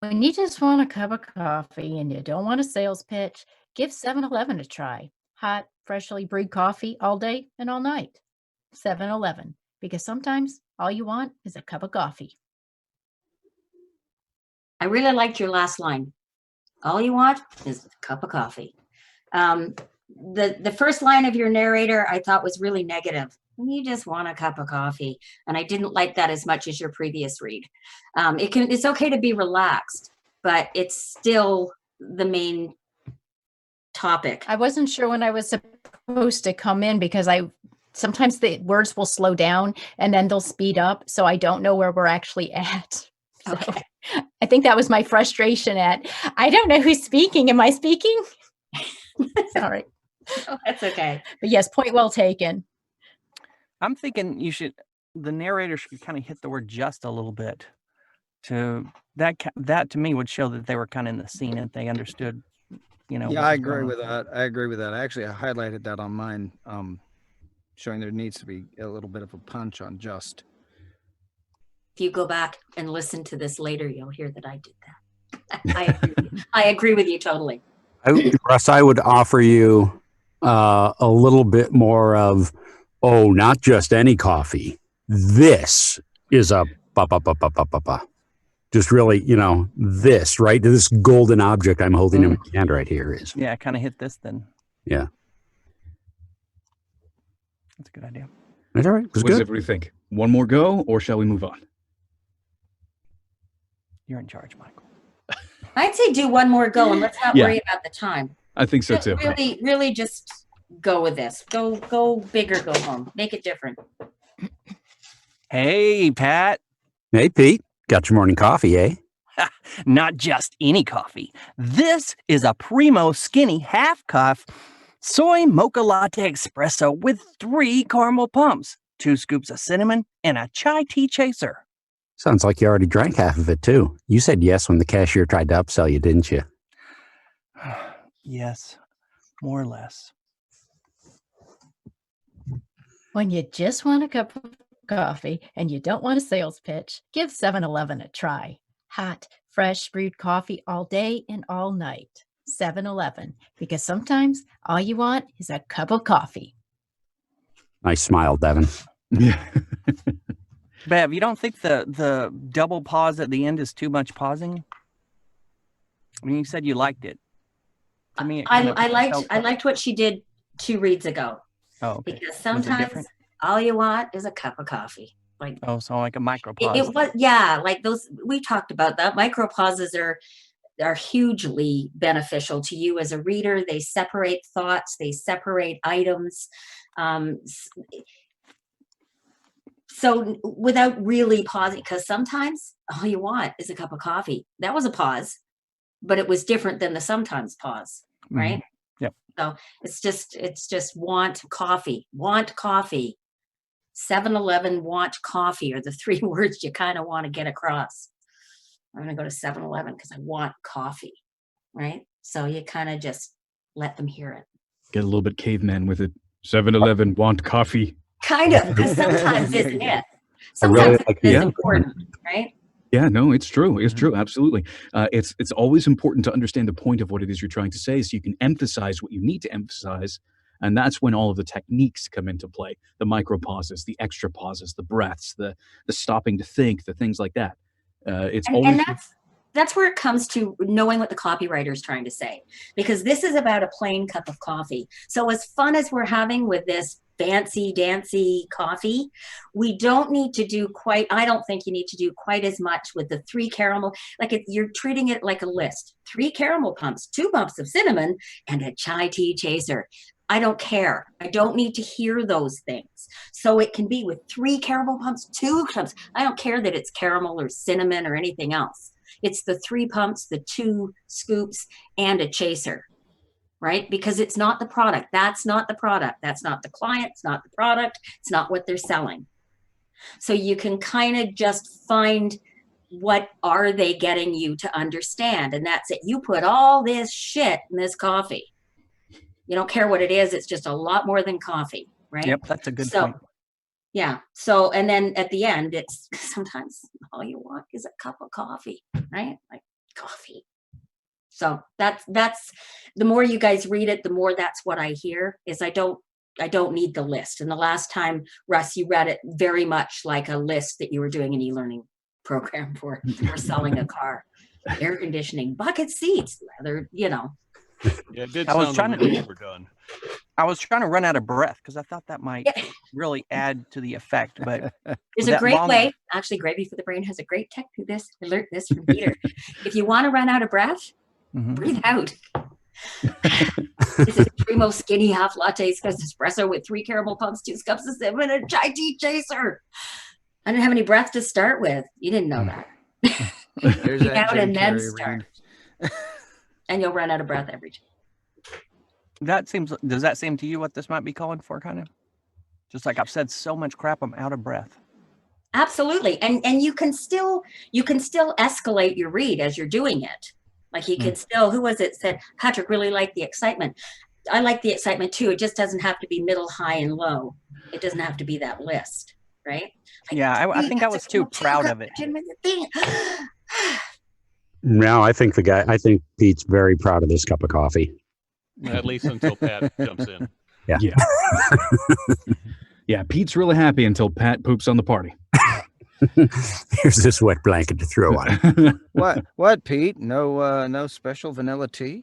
When you just want a cup of coffee and you don't want a sales pitch, give 7-Eleven a try. Hot, freshly brewed coffee all day and all night. 7-Eleven, because sometimes all you want is a cup of coffee. I really liked your last line. All you want is a cup of coffee. The first line of your narrator I thought was really negative. You just want a cup of coffee. And I didn't like that as much as your previous read. It's okay to be relaxed, but it's still the main topic. I wasn't sure when I was supposed to come in because sometimes the words will slow down and then they'll speed up. So I don't know where we're actually at. So Okay. I think that was my frustration I don't know who's speaking. Am I speaking? Sorry. Oh, that's okay. But yes, point well taken. I'm thinking the narrator should kind of hit the word just a little bit. That to me would show that they were kind of in the scene and they understood, Yeah, I agree with that. I actually highlighted that on mine, showing there needs to be a little bit of a punch on just. If you go back and listen to this later, you'll hear that I did that. I agree with you totally. Russ, I would offer you a little bit more of, not just any coffee. This is a ba-ba-ba-ba-ba-ba. Just really, this, right? This golden object I'm holding in my hand right here is. Yeah, kind of hit this then. Yeah. That's a good idea. That's all right. What does everybody think? One more go, or shall we move on? You're in charge, Michael. I'd say do one more go and let's not worry about the time. I think so too. Really just go with this. Go big or go home. Make it different. Hey, Pat. Hey, Pete. Got your morning coffee, eh? Not just any coffee. This is a Primo Skinny Half-Calf Soy Mocha Latte Espresso with 3 caramel pumps, 2 scoops of cinnamon, and a chai tea chaser. Sounds like you already drank half of it, too. You said yes when the cashier tried to upsell you, didn't you? Yes, more or less. When you just want a cup of coffee and you don't want a sales pitch, give 7-Eleven a try. Hot, fresh brewed coffee all day and all night. 7-Eleven, because sometimes all you want is a cup of coffee. Nice smile, Devin. Yeah. Bev, you don't think the double pause at the end is too much pausing? I mean, you said you liked it. To me, it kind of I felt- liked what she did 2 reads ago. Oh, okay. Because Was it sometimes different? all you want is a cup of coffee. Like Oh, so like a micro pause. it was, yeah, like those, we talked about that. Micro pauses are hugely beneficial to you as a reader. They separate thoughts, they separate items. So without really pausing, because sometimes all you want is a cup of coffee. That was a pause, but it was different than the sometimes pause, right? Yep. So it's just want coffee, want coffee. 7-Eleven want coffee are the 3 words you kind of want to get across. I'm going to go to 7-Eleven because I want coffee, right? So you kind of just let them hear it. Get a little bit caveman with it. 7-Eleven want coffee. Kind of, because sometimes isn't it? really Sometimes like it is the- important, right? Yeah, no, it's true. It's true. Absolutely. It's always important to understand the point of what it is you're trying to say so you can emphasize what you need to emphasize. And that's when all of the techniques come into play. The micro pauses, the extra pauses, the breaths, the stopping to think, the things like that. It's always... And that's where it comes to knowing what the copywriter is trying to say, because this is about a plain cup of coffee. So as fun as we're having with this fancy dancy coffee, we don't need to do quite, I don't think you need to do quite as much with the 3 caramel, like you're treating it like a list. 3 caramel pumps, 2 bumps of cinnamon, and a chai tea chaser. I don't care. I don't need to hear those things. So it can be with 3 caramel pumps, 2 pumps. I don't care that it's caramel or cinnamon or anything else. It's the 3 pumps, the 2 scoops, and a chaser, right? Because it's not the product. That's not the product. That's not the client. It's not the product. It's not what they're selling. So you can kind of just find what are they getting you to understand. And that's it. You put all this shit in this coffee. You don't care what it is. It's just a lot more than coffee, right? Yep, that's a good point. Yeah. So, and then at the end, it's sometimes all you want is a cup of coffee, right? Like coffee. So that's the more you guys read it, the more that's what I hear is I don't need the list. And the last time, Russ, you read it very much like a list that you were doing an e-learning program for selling a car, air conditioning, bucket seats, leather, you know. Yeah, it did I was sound trying like to- we were done. I was trying to run out of breath because I thought that might really add to the effect. But There's with a that great long- way. Actually, Gravy for the Brain has a great technique. Alert this from Peter. If you want to run out of breath, breathe out. This is Primo Skinny Half Latte Espresso with 3 caramel pumps, 2 cups of cinnamon, and a chai tea chaser. I didn't have any breath to start with. You didn't know that. There's Breathe that out Jim and then Carrey start. read. And you'll run out of breath every time. does that seem to you what this might be calling for, kind of? Just like I've said so much crap, I'm out of breath. Absolutely. And you can still escalate your read as you're doing it. Like you can still, who was it said, Patrick really liked the excitement. I like the excitement too. It just doesn't have to be middle, high, and low. It doesn't have to be that list, right? Yeah, I think I was too proud of it. No, I think Pete's very proud of this cup of coffee. At least until Pat jumps in. Yeah. Yeah. Yeah, Pete's really happy until Pat poops on the party. Here's this wet blanket to throw on. What, Pete? No special vanilla tea?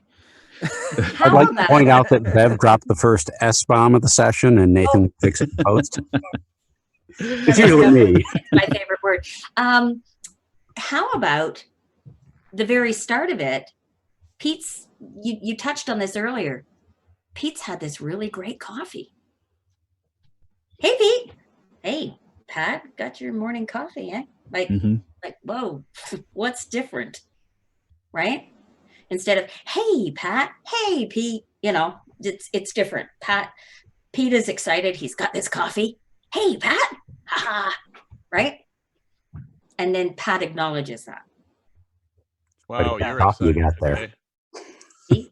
I'd like to point out that Bev dropped the first S-bomb of the session and Nathan fixed it post. It's usually me. My favorite word. How about the very start of it? Pete's, you touched on this earlier. Pete's had this really great coffee. Hey, Pete. Hey, Pat, got your morning coffee, eh? Like, whoa, what's different? Right? Instead of, hey, Pat, hey, Pete, you know, it's different. Pete is excited. He's got this coffee Hey, Pat. Ha ha. Right? And then Pat acknowledges that. Wow, you're coffee you excited got there. today. See?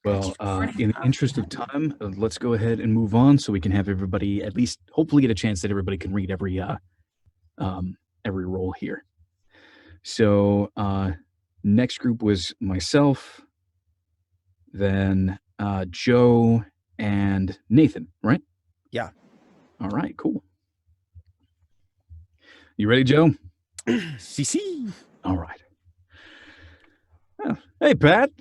Well, in the interest of time, let's go ahead and move on so we can have everybody at least hopefully get a chance that everybody can read every role here. So next group was myself, then Joe and Nathan, right? Yeah. All right, cool. You ready, Joe? CC. All right. Oh, hey, Pat.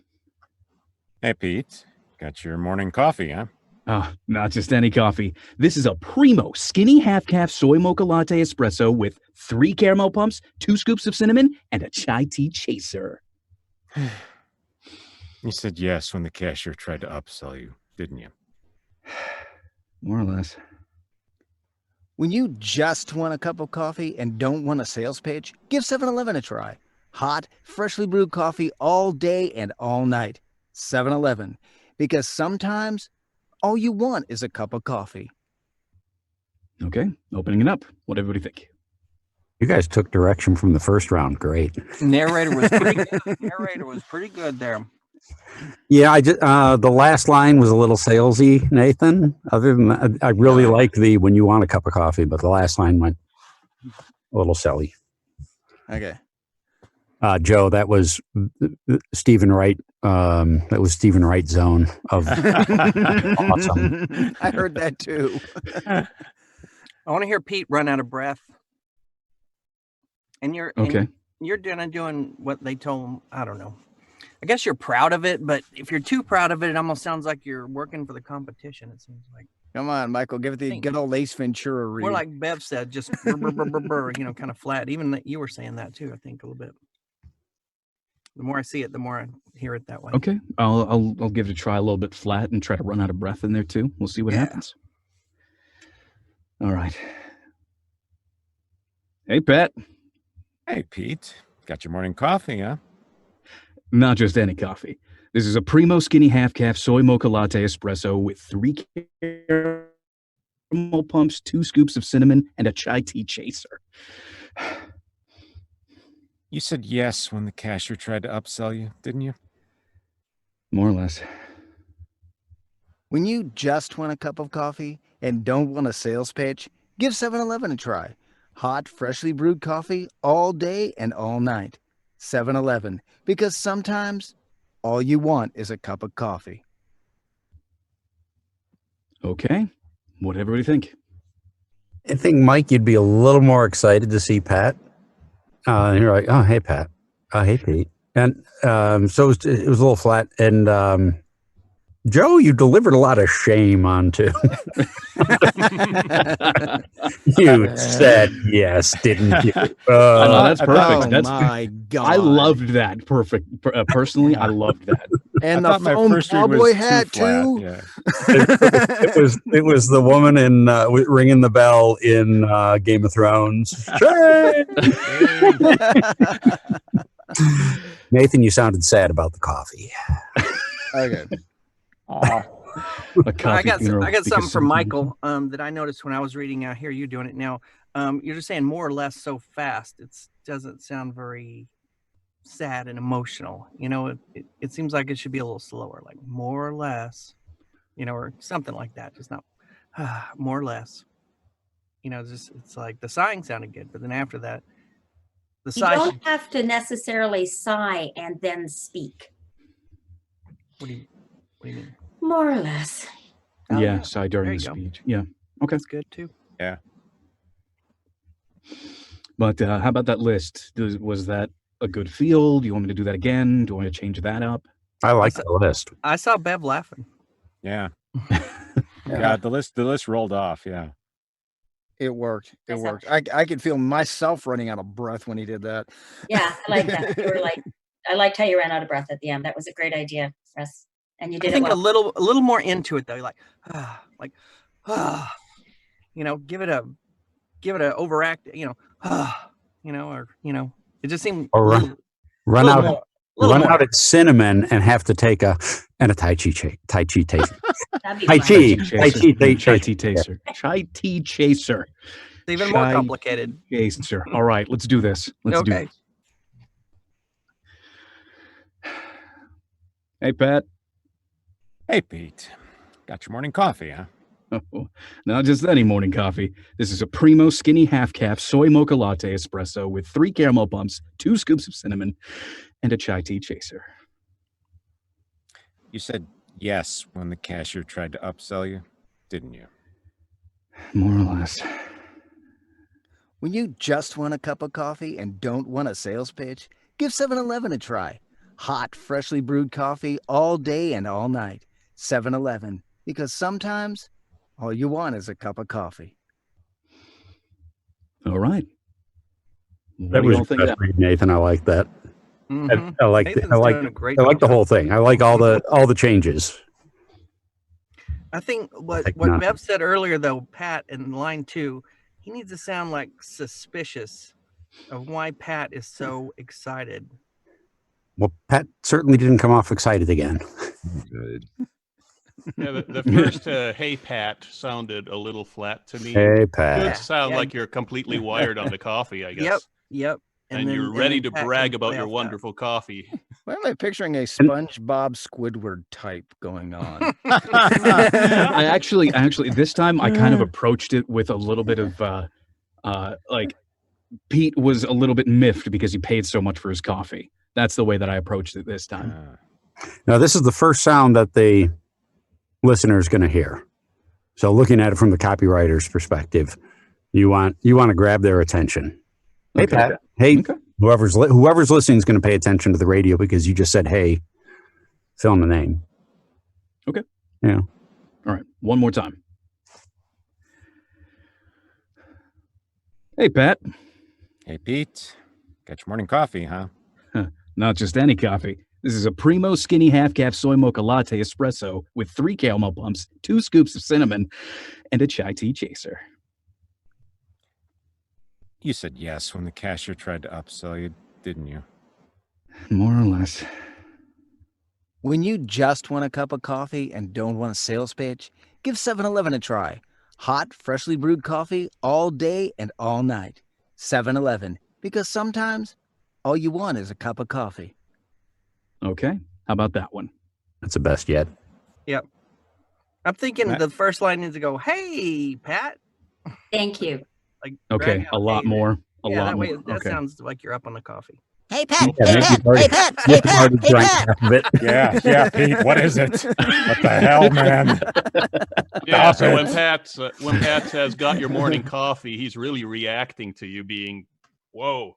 Hey, Pete. Got your morning coffee, huh? Oh, not just any coffee. This is a primo skinny half-calf soy mocha latte espresso with 3 caramel pumps, 2 scoops of cinnamon, and a chai tea chaser. You said yes when the cashier tried to upsell you, didn't you? More or less. When you just want a cup of coffee and don't want a sales pitch, give 7-Eleven a try. Hot, freshly brewed coffee all day and all night. 7-Eleven. Because sometimes all you want is a cup of coffee. Okay, opening it up. What everybody think? You guys took direction from the first round. Great. Narrator was pretty good there. Yeah, I just the last line was a little salesy, Nathan. Other than that, I really like the when you want a cup of coffee, but the last line went a little silly. Okay. Joe, that was Stephen Wright. That was Stephen Wright zone of awesome. I heard that too. I want to hear Pete run out of breath. And you're Okay. and you're doing what they told him. I don't know. I guess you're proud of it, but if you're too proud of it, it almost sounds like you're working for the competition. It seems like. Come on, Michael, give it the good old Ace Ventura read. More like Bev said, just brr, brr, brr, brr, brr, kind of flat. Even that you were saying that too, I think a little bit. The more I see it, the more I hear it that way. Okay, I'll give it a try a little bit flat and try to run out of breath in there too. We'll see what happens. All right. Hey, Pat. Hey, Pete. Got your morning coffee, huh? Not just any coffee. This is a primo skinny half-calf soy mocha latte espresso with 3 caramel pumps, 2 scoops of cinnamon, and a chai tea chaser. You said yes when the cashier tried to upsell you, didn't you? More or less. When you just want a cup of coffee and don't want a sales pitch, give 7-Eleven a try. Hot, freshly brewed coffee all day and all night. 7-Eleven, because sometimes all you want is a cup of coffee. Okay. What did everybody think? I think, Mike, you'd be a little more excited to see Pat. And you're like, oh, hey, Pat. Oh, hey, Pete. And so it was a little flat. And Joe, you delivered a lot of shame onto. You said yes, didn't you? That's perfect. Oh my God! I loved that. Perfect. Personally, I loved that. And I the thought my foam first read cowboy was hat too too. flat. It was the woman in ringing the bell in Game of Thrones. Shame! Nathan, you sounded sad about the coffee. Okay. A I got funeral something because from Michael that I noticed when I was reading. I hear you doing it now. You're just saying more or less so fast. It doesn't sound very sad and emotional. You know, it seems like it should be a little slower, like more or less, you know, or something like that. Just not more or less. You know, it's like the sighing sounded good, but then after that, the You sigh. don't have to necessarily sigh and then speak. What do you mean? More or less. Oh, yeah, yeah. sigh during There the you go. speech. Yeah. Okay. That's good too. Yeah. But how about that list? Was that a good feel? Do you want me to do that again? Do you want me to change that up? I like the list. I saw Bev laughing. Yeah. Yeah, the list rolled off, yeah. It worked. It Yes, worked. I could feel myself running out of breath when he did that. Yeah, I like that. You were like, I liked how you ran out of breath at the end. That was a great idea, Russ. And you did I think it well. a little more into it though, like you know, give it a overact, you know, or you know, it just seemed Or a little run little out. more. little run more. out at cinnamon and have to take a Tai Chi taster. That'd be Tai fun. Chi. Chai tea chaser. Chai tea chaser. It's even more Chai complicated. chaser. All right, let's do this. Let's do Okay. this. Hey, Pat. Hey, Pete. Got your morning coffee, huh? Oh, not just any morning coffee. This is a Primo Skinny Half Cap Soy Mocha Latte Espresso with 3 caramel pumps, 2 scoops of cinnamon, and a chai tea chaser. You said yes when the cashier tried to upsell you, didn't you? More or less. When you just want a cup of coffee and don't want a sales pitch, give 7-Eleven a try. Hot, freshly brewed coffee all day and all night. 7-Eleven, because sometimes all you want is a cup of coffee. All right. What That do was y'all think best of that? read, Nathan. I like that. Mhm. I like Nathan's I like doing a great I like the job. whole thing. I like all the changes. I think what take none. Bev said earlier, though, Pat, in line 2, he needs to sound like suspicious of why Pat is so excited. Well, Pat certainly didn't come off excited again. Good. Yeah, the first "Hey Pat" sounded a little flat to me. Hey, Could Pat. sound Yeah. like you're completely wired on the coffee, I guess. Yep. And then- you're ready then to Pat brag can about play your off that. wonderful coffee. Why am I picturing a SpongeBob Squidward type going on? I actually, this time I kind of approached it with a little bit of, like, Pete was a little bit miffed because he paid so much for his coffee. That's the way that I approached it this time. Now, this is the first sound that the listener is going to hear. So, looking at it from the copywriter's perspective, you want to grab their attention. Hey, Okay. Pat. Hey, Okay. whoever's listening is going to pay attention to the radio because you just said, "Hey," fill in the name. Okay. Yeah. All right. One more time. Hey, Pat. Hey, Pete. Got your morning coffee, huh? Not just any coffee. This is a Primo Skinny Half Cap Soy Mocha Latte Espresso with 3 caramel pumps, 2 scoops of cinnamon, and a chai tea chaser. You said yes when the cashier tried to upsell you, didn't you? More or less. When you just want a cup of coffee and don't want a sales pitch, give 7-Eleven a try. Hot, freshly brewed coffee all day and all night. 7-Eleven, because sometimes all you want is a cup of coffee. Okay. How about that one? That's the best yet. Yep. I'm thinking Matt? the first line needs to go, "Hey, Pat." Thank you. Like Okay. drag A out lot "Hey" there. more. A Yeah, lot that way more. that Okay. sounds like you're up on the coffee. Hey, Pat. Yeah, Hey, maybe Pat. you've already- Hey, Pat. You've Hey, Pat. already Hey, drank Pat. half of it. Yeah, Pete. What is it? What the hell, man? Yeah, so Stop when Pat says "got your morning coffee," he's really reacting to you being, whoa.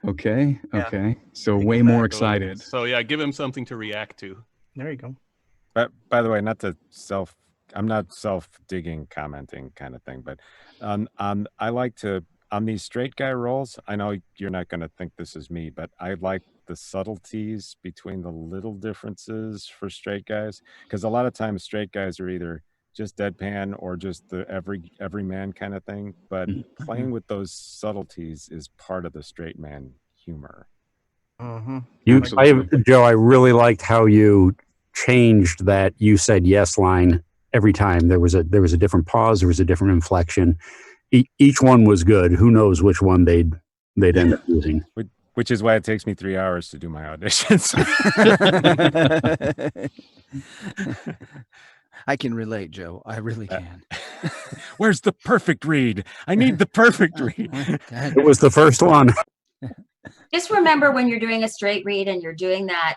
Okay. Yeah. Okay. So Take way it more back. excited. So yeah, give him something to react to. There you go. But by the way, I'm not self-digging commenting kind of thing, but I like to, on these straight guy roles, I know you're not going to think this is me, but I like the subtleties between the little differences for straight guys, because a lot of times straight guys are either just deadpan or just the every man kind of thing, but playing with those subtleties is part of the straight man humor. Mm-hmm. Joe, I really liked how you changed that "you said yes" line every time. There was a different pause, there was a different inflection. Each one was good. Who knows which one they'd end up using. Which is why it takes me 3 hours to do my auditions. I can relate, Joe. I really can. Where's the perfect read? I need the perfect read. It was the first one. Just remember when you're doing a straight read and you're doing that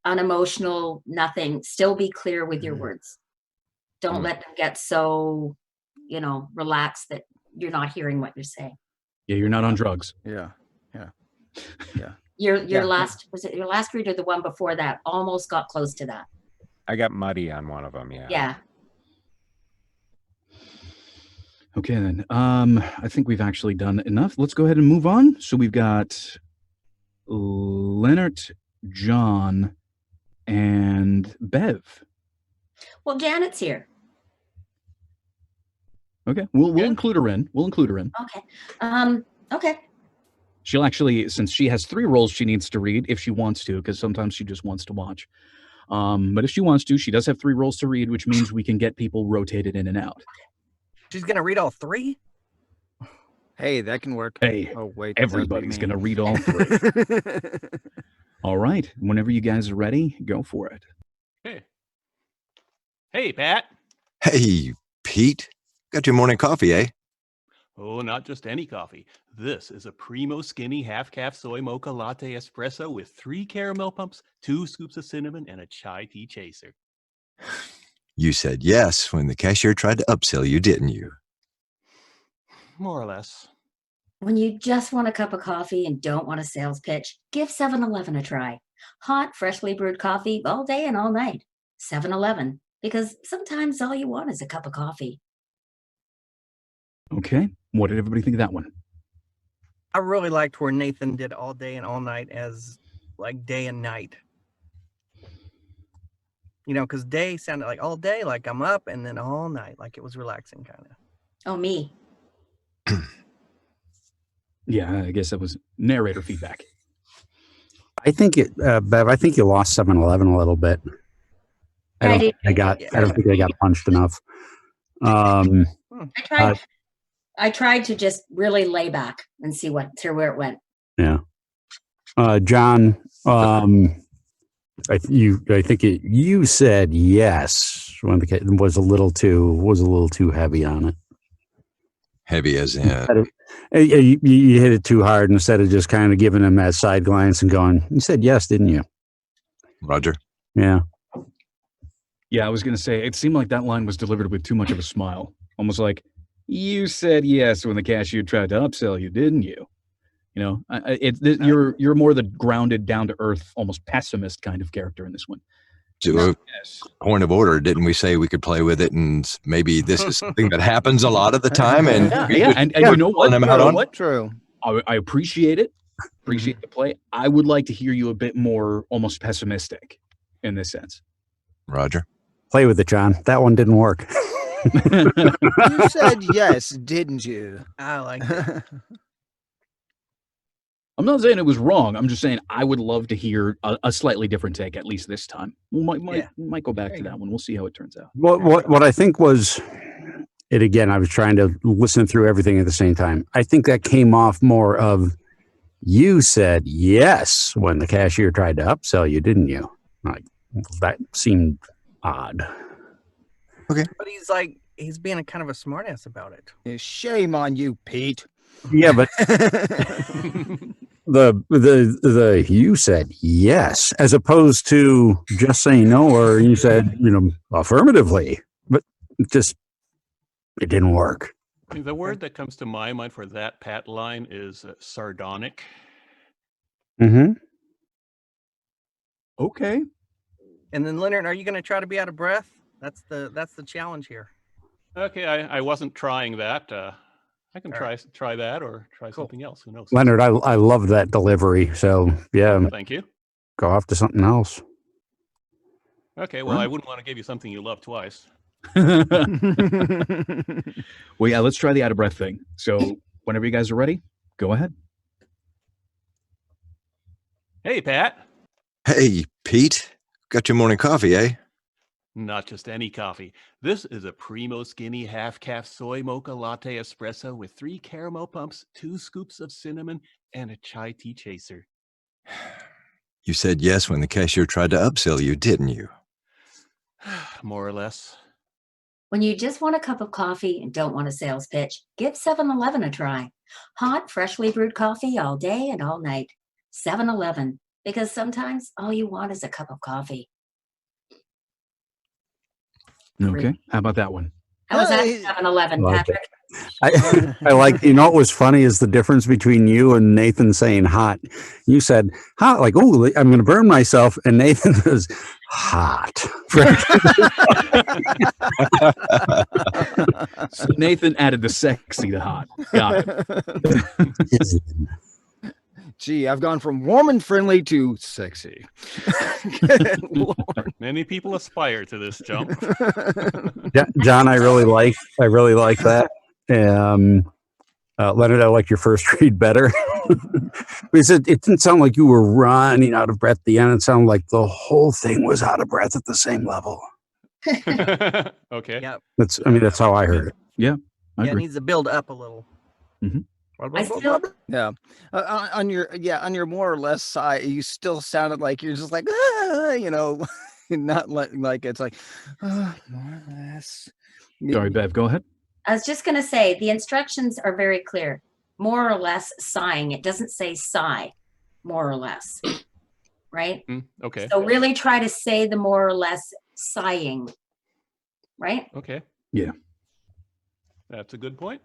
unemotional nothing, still be clear with your words. Don't let them get so, relaxed that you're not hearing what you're saying. Yeah, you're not on drugs. Yeah. Your last read or the one before that almost got close to that. I got muddy on one of them. Yeah. Okay, then. I think we've actually done enough. Let's go ahead and move on. So we've got Leonard, John, and Bev. Well, Janet's here. Okay, we'll include her in. Okay. Okay. She'll actually, since she has 3 roles she needs to read if she wants to, because sometimes she just wants to watch. But if she wants to, she does have 3 roles to read, which means we can get people rotated in and out. She's gonna read all 3? Hey, that can work. Hey, Oh, wait. everybody's going to read all 3. All right. Whenever you guys are ready, go for it. Hey. Hey, Pat. Hey, Pete. Got your morning coffee, eh? Oh, not just any coffee. This is a Primo Skinny half-calf soy mocha latte espresso with 3 caramel pumps, 2 scoops of cinnamon, and a chai tea chaser. You said yes when the cashier tried to upsell you, didn't you? More or less. When you just want a cup of coffee and don't want a sales pitch, give 7-Eleven a try. Hot, freshly brewed coffee all day and all night. 7-Eleven, because sometimes all you want is a cup of coffee. Okay. What did everybody think of that one? I really liked where Nathan did all day and all night as like day and night. You know, because day sounded like all day, like I'm up, and then all night, like it was relaxing kind of. Oh, me. Yeah, I guess that was narrator feedback. I think Bev, I think you lost 7-Eleven a little bit. I don't think they got punched enough. I tried to just really lay back and see where it went. Yeah. John, I think you said yes when the was a little too heavy on it. Heavy as in. You hit it too hard instead of just kind of giving him that side glance and going, you said yes, didn't you? Roger. Yeah. Yeah, I was going to say, it seemed like that line was delivered with too much of a smile. Almost like, you said yes when the cashier tried to upsell you, didn't you? You know, you're more the grounded, down-to-earth, almost pessimist kind of character in this one. So, point of order, didn't we say we could play with it, and maybe this is something that happens a lot of the time? And and you know what? True. I appreciate it. Appreciate the play. I would like to hear you a bit more almost pessimistic in this sense. Roger. Play with it, John. That one didn't work. You said yes, didn't you? I like it. I'm not saying it was wrong. I'm just saying I would love to hear a slightly different take, at least this time. We might go back to that one. We'll see how it turns out. What I think was it again, I was trying to listen through everything at the same time. I think that came off more of you said yes when the cashier tried to upsell you, didn't you? Like that seemed odd. Okay. But he's being a kind of a smartass about it. Shame on you, Pete. Yeah, but the you said yes as opposed to just saying no, or you said, affirmatively, but it didn't work. The word that comes to my mind for that Pat line is sardonic. Mm-hmm. Okay. And then Leonard, are you going to try to be out of breath? That's the challenge here. Okay, I wasn't trying that. I can try that or try something else. Who knows? Leonard, I love that delivery. So yeah, thank you. Go off to something else. Okay, well, I wouldn't want to give you something you love twice. Well, yeah, let's try the out of breath thing. So whenever you guys are ready, go ahead. Hey, Pat. Hey, Pete. Got your morning coffee, eh? Not just any coffee. This is a Primo Skinny half-calf soy mocha latte espresso with 3 caramel pumps, 2 scoops of cinnamon, and a chai tea chaser. You said yes when the cashier tried to upsell you, didn't you? More or less. When you just want a cup of coffee and don't want a sales pitch, give 7-Eleven a try. Hot, freshly brewed coffee all day and all night. 7-Eleven, because sometimes all you want is a cup of coffee. Okay. How about that one? How was that 7-Eleven, Patrick? I like, what was funny is the difference between you and Nathan saying hot. You said hot, like, oh, I'm going to burn myself. And Nathan was hot. So Nathan added the sexy to hot. Got it. Gee, I've gone from warm and friendly to sexy. Many people aspire to this jump. John, I really like that. Leonard, I like your first read better. Because it didn't sound like you were running out of breath at the end. It sounded like the whole thing was out of breath at the same level. Okay. Yeah. That's how I heard it. Yeah, I Yeah, it agree. needs to build up a little. I still, Yeah. On your more or less side, you still sounded like you're just like, not like it's like, more or less. Sorry, Bev, go ahead. I was just going to say the instructions are very clear. More or less sighing. It doesn't say sigh, more or less. Right? Okay. So really try to say the more or less sighing. Right? Okay. Yeah. That's a good point.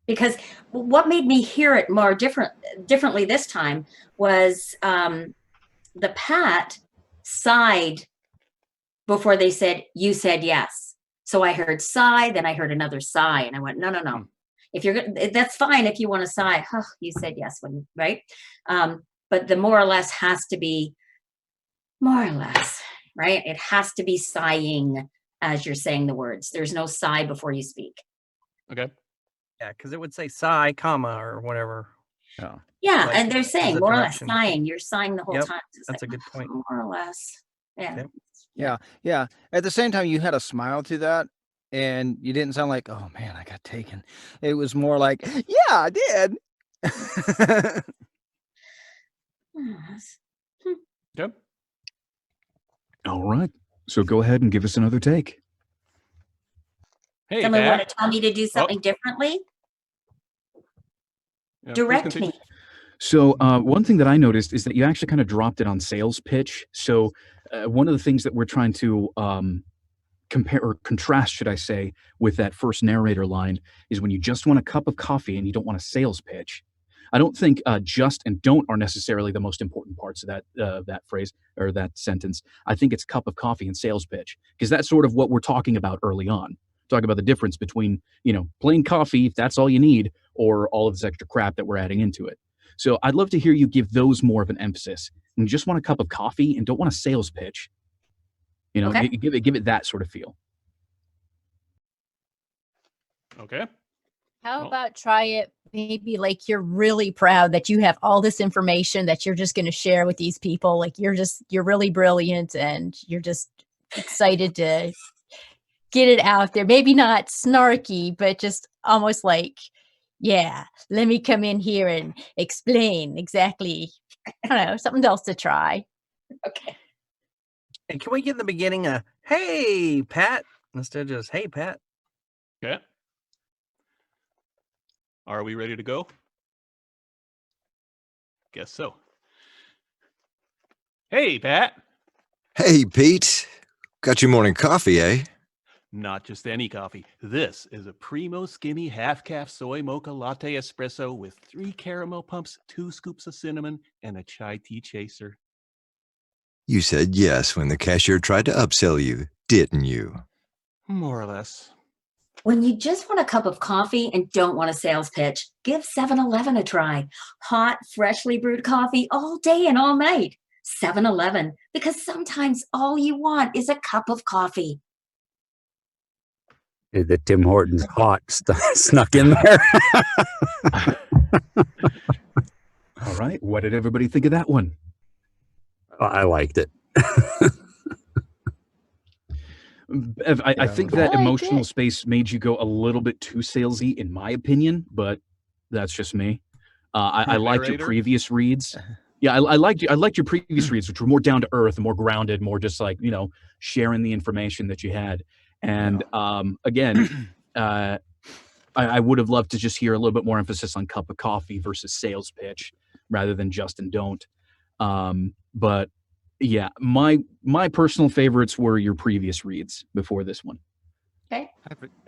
Because what made me hear it more differently this time was the Pat sighed before they said, you said yes. So I heard sigh, then I heard another sigh, and I went, no. If you're that's fine if you want to sigh. Oh, you said yes, right? But the more or less has to be more or less, right? It has to be sighing as you're saying the words. There's no sigh before you speak. Okay. Yeah, because it would say sigh, comma, or whatever. Yeah, Like, and they're as saying a more or less direction. sighing. You're sighing the whole Yep, time. It's that's like, a good point. more or less. Yeah. Yep. Yeah. At the same time, you had a smile to that, and you didn't sound like, oh man, I got taken. It was more like, yeah, I did. Yep. All right. So go ahead and give us another take. Hey, Someone want Pat. to tell me to do something differently? Yeah, please Direct continue. me. So one thing that I noticed is that you actually kind of dropped it on sales pitch. So one of the things that we're trying to compare or contrast, should I say, with that first narrator line is when you just want a cup of coffee and you don't want a sales pitch. I don't think just and don't are necessarily the most important parts of that phrase or that sentence. I think it's cup of coffee and sales pitch, because that's sort of what we're talking about early on. Talking about the difference between, plain coffee, if that's all you need, or all of this extra crap that we're adding into it. So I'd love to hear you give those more of an emphasis. When you just want a cup of coffee and don't want a sales pitch, Okay. give it that sort of feel. Okay. How Well- about try it maybe like you're really proud that you have all this information that you're just going to share with these people. Like you're really brilliant and you're just excited to get it out there. Maybe not snarky, but just almost like, yeah, let me come in here and explain exactly. I don't know, something else to try. Okay. And can we get in the beginning a hey, Pat, instead of just hey, Pat? Okay. Are we ready to go? Guess so. Hey, Pat. Hey, Pete. Got your morning coffee, eh? Not just any coffee. This is a primo skinny half-calf soy mocha latte espresso with 3 caramel pumps, 2 scoops of cinnamon, and a chai tea chaser. You said yes when the cashier tried to upsell you, didn't you? More or less. When you just want a cup of coffee and don't want a sales pitch, give 7-Eleven a try. Hot, freshly brewed coffee all day and all night. 7-Eleven, because sometimes all you want is a cup of coffee. The Tim Hortons hot snuck in there. All right. What did everybody think of that one? I liked it. Bev, I think that I liked emotional it. space made you go a little bit too salesy, in my opinion, but that's just me. I liked your Narrator? previous reads. Yeah, I liked your previous reads, which were more down to earth, more grounded, more just like, sharing the information that you had. And again, I would have loved to just hear a little bit more emphasis on cup of coffee versus sales pitch rather than just and don't. But yeah, my personal favorites were your previous reads before this one. Okay.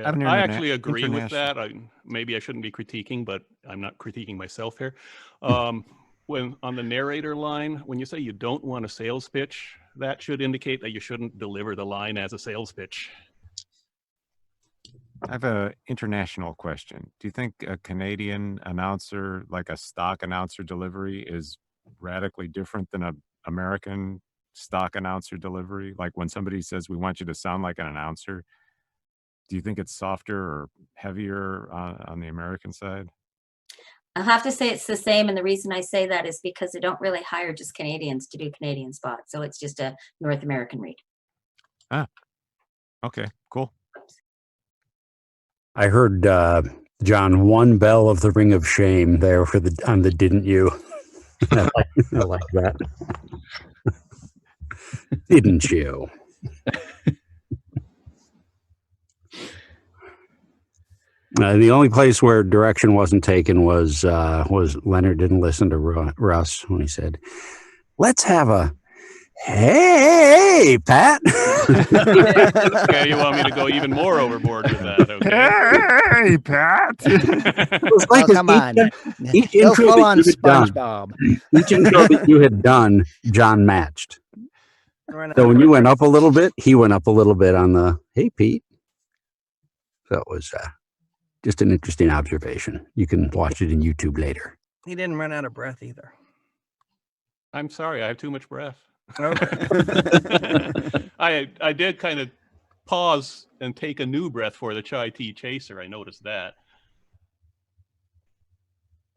I actually agree with that. Maybe I shouldn't be critiquing, but I'm not critiquing myself here. When on the narrator line, when you say you don't want a sales pitch, that should indicate that you shouldn't deliver the line as a sales pitch. I have an international question. Do you think a Canadian announcer, like a stock announcer delivery, is radically different than an American stock announcer delivery? Like when somebody says, we want you to sound like an announcer, do you think it's softer or heavier on the American side? I'll have to say it's the same, and the reason I say that is because they don't really hire just Canadians to do Canadian spots, so it's just a North American read. Ah, okay, cool. I heard John one bell of the Ring of Shame there on the didn't you? I like that. Didn't you? The only place where direction wasn't taken was Leonard didn't listen to Russ when he said, "Let's have a hey, Pat." Okay, you want me to go even more overboard with that? Okay. Hey, Pat. It's like Oh, come on. Each Go intro full that on you had done, SpongeBob. each intro that you had done, John matched. Right So on. when you went up a little bit, he went up a little bit on the "Hey, Pete." So it was just an interesting observation. You can watch it in YouTube later. He didn't run out of breath either. I'm sorry, I have too much breath. Okay. I did kind of pause and take a new breath for the chai tea chaser. I noticed that.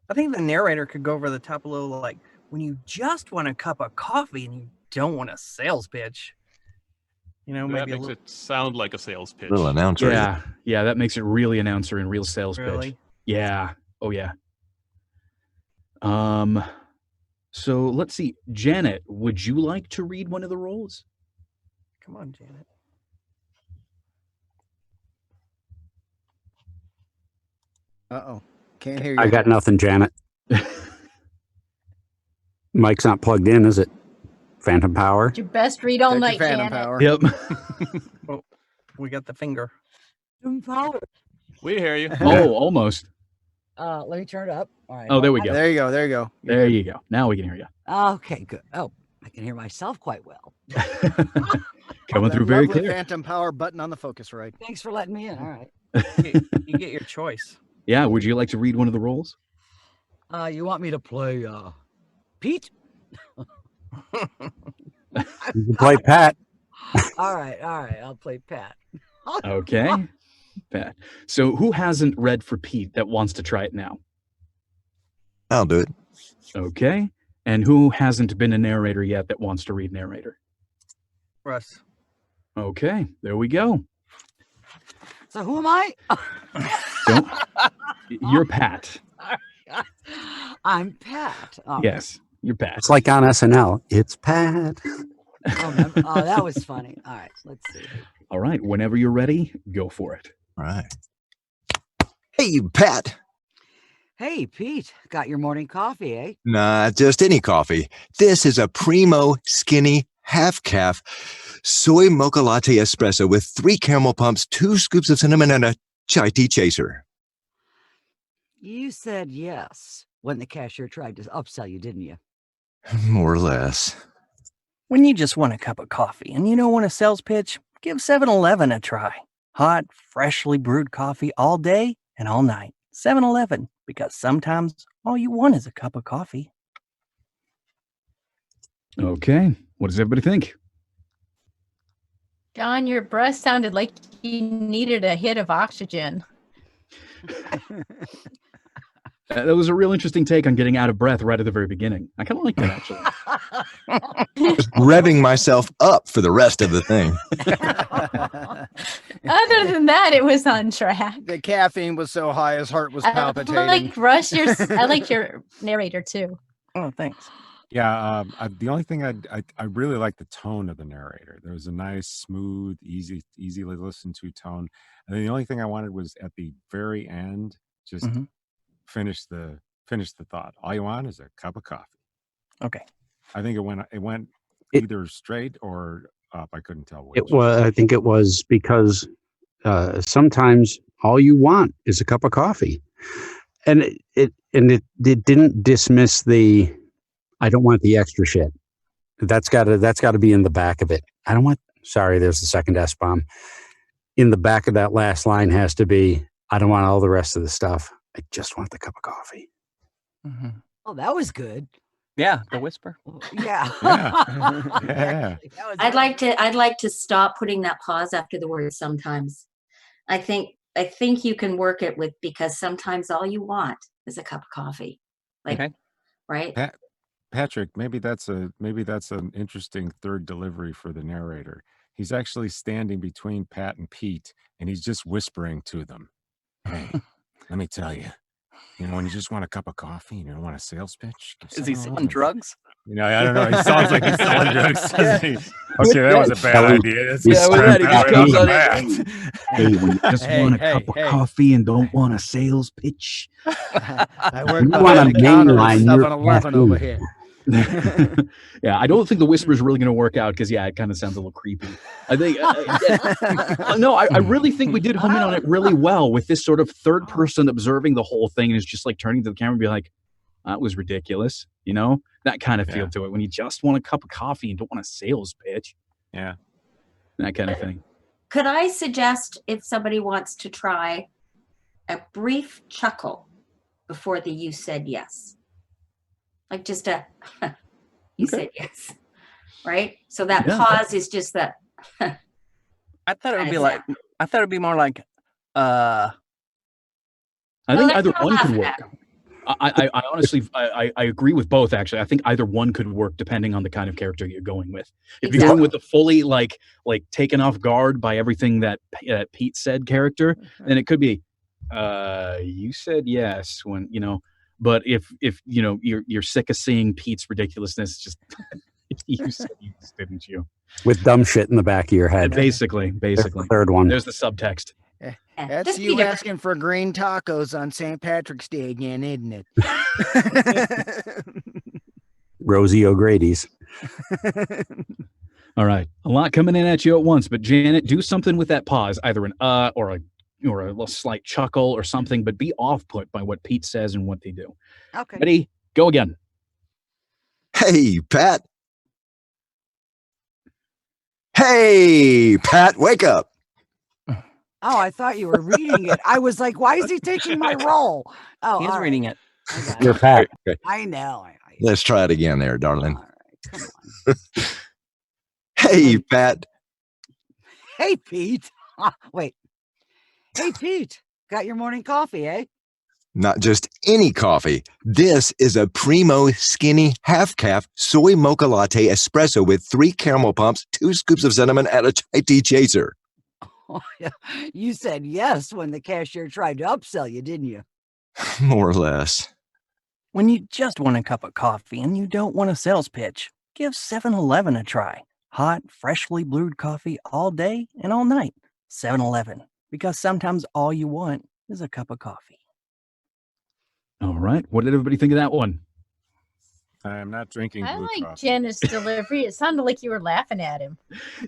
I think the narrator could go over the top a little, like when you just want a cup of coffee and you don't want a sales pitch. You know, That maybe makes it sound like a sales pitch. Little announcer. Yeah, that makes it really announcer and real sales pitch. Really? Yeah. Oh yeah. So let's see. Janet, would you like to read one of the roles? Come on, Janet. Uh-oh. Can't hear you. I got nothing, Janet. Mic's not plugged in, is it? Phantom power. It's your best read all Check your night, Phantom Janet. power. Yep. Oh, we got the finger. We hear you. Oh, almost. Let me turn it up. All right. Oh, there we go. There you go. There you go. You're There good. you go. Now we can hear you. Okay, good. Oh, I can hear myself quite well. Coming That through very lovely clear. Phantom power button on the focus right. Thanks for letting me in. All right. You get your choice. Yeah. Would you like to read one of the roles? You want me to play Pete? You can play Pat. All right. I'll play Pat. Okay. Pat. So who hasn't read for Pete that wants to try it now? I'll do it. Okay. And who hasn't been a narrator yet that wants to read narrator? Russ. Okay. There we go. So who am I? So you're Pat. I'm Pat. Oh, Yes. You're Pat. It's like on SNL. It's Pat. oh, that was funny. All right. Let's see. All right. Whenever you're ready, go for it. All right. Hey, Pat. Hey, Pete. Got your morning coffee, eh? Not just any coffee. This is a primo, skinny, half-calf soy mocha latte espresso with 3 caramel pumps, 2 scoops of cinnamon, and a chai tea chaser. You said yes when the cashier tried to upsell you, didn't you? More or less. When you just want a cup of coffee and you don't want a sales pitch, give 7-Eleven a try. Hot, freshly brewed coffee all day and all night. 7-Eleven, because sometimes all you want is a cup of coffee. Okay. What does everybody think? John, your breath sounded like you needed a hit of oxygen. That was a real interesting take on getting out of breath right at the very beginning. I kind of like that, actually. Just revving myself up for the rest of the thing. Other than that, it was on track. The caffeine was so high, his heart was I palpitating. like Russ. I like your narrator too. Oh, thanks. Yeah, the only thing I really like the tone of the narrator. There was a nice, smooth, easy to listen to tone. And then the only thing I wanted was at the very end, just finish the thought. All you want is a cup of coffee. Okay. I think it went either straight or up. I couldn't tell which. I think it was because sometimes all you want is a cup of coffee, and it didn't dismiss the I don't want the extra shit. That's got to be in the back of it. I don't want. Sorry, there's the second S-bomb. In the back of that last line has to be I don't want all the rest of the stuff. I just want the cup of coffee. Mm-hmm. Oh, that was good. Yeah, the whisper. Yeah. Yeah. I'd like to stop putting that pause after the word sometimes. I think you can work it with because sometimes all you want is a cup of coffee. Like, Okay. right? Patrick, maybe that's an interesting third delivery for the narrator. He's actually standing between Pat and Pete, and he's just whispering to them, "Hey, let me tell you, when you just want a cup of coffee and you don't want a sales pitch, give Is he 7-Eleven selling a drugs? I don't know. He sounds like he's selling drugs. doesn't he? Okay, that Yeah, was a bad selling idea. That's Yeah, with that, he just right comes off the on bat. Hey, when you just Hey, want a hey, cup of hey. coffee and don't want a sales pitch. I work You behind want the a counter at mainline, you're 7-Eleven over here. Yeah, I don't think the whisper is really going to work out because, yeah, it kind of sounds a little creepy. I think, no, I really think we did home in on it really well with this sort of third person observing the whole thing and is just like turning to the camera and be like, that was ridiculous. That kind of feel to it when you just want a cup of coffee and don't want a sales pitch. Yeah. That kind of thing. Could I suggest if somebody wants to try a brief chuckle before the you said yes? Like just a you said yes, right? So that pause is just that. I thought it would Kinda be like, I thought it'd be more like, I No, think that's either not one could laughing work. at. I honestly, I agree with both, actually. I think either one could work depending on the kind of character you're going with. If you're going with the fully like taken off guard by everything that Pete said character, then it could be, you said yes when, but if you're sick of seeing Pete's ridiculousness, just you said yes, didn't you? with dumb shit in the back of your head. Basically. There's the third one. There's the subtext. That's Just be you different. asking for green tacos on St. Patrick's Day again, isn't it? Rosie O'Grady's. All right. A lot coming in at you at once, but Janet, do something with that pause, either an or a little slight chuckle or something, but be off-put by what Pete says and what they do. Okay. Ready? Go again. Hey, Pat. Hey, Pat, wake up. Oh, I thought you were reading it. I was like, why is he taking my role? Oh, he's all reading right. it. You're Pat. I know. Let's try it again there, darling. All right, come on. Hey, Pat. Hey, Pete. Wait. Hey, Pete. Got your morning coffee, eh? Not just any coffee. This is a primo skinny half-calf soy mocha latte espresso with 3 caramel pumps, 2 scoops of cinnamon, and a chai tea chaser. Oh, yeah. You said yes when the cashier tried to upsell you, didn't you? More or less. When you just want a cup of coffee and you don't want a sales pitch, give 7-Eleven a try. Hot, freshly brewed coffee all day and all night. 7-Eleven, because sometimes all you want is a cup of coffee. All right. What did everybody think of that one? I am not drinking I blue like coffee. Janet's delivery. It sounded like you were laughing at him.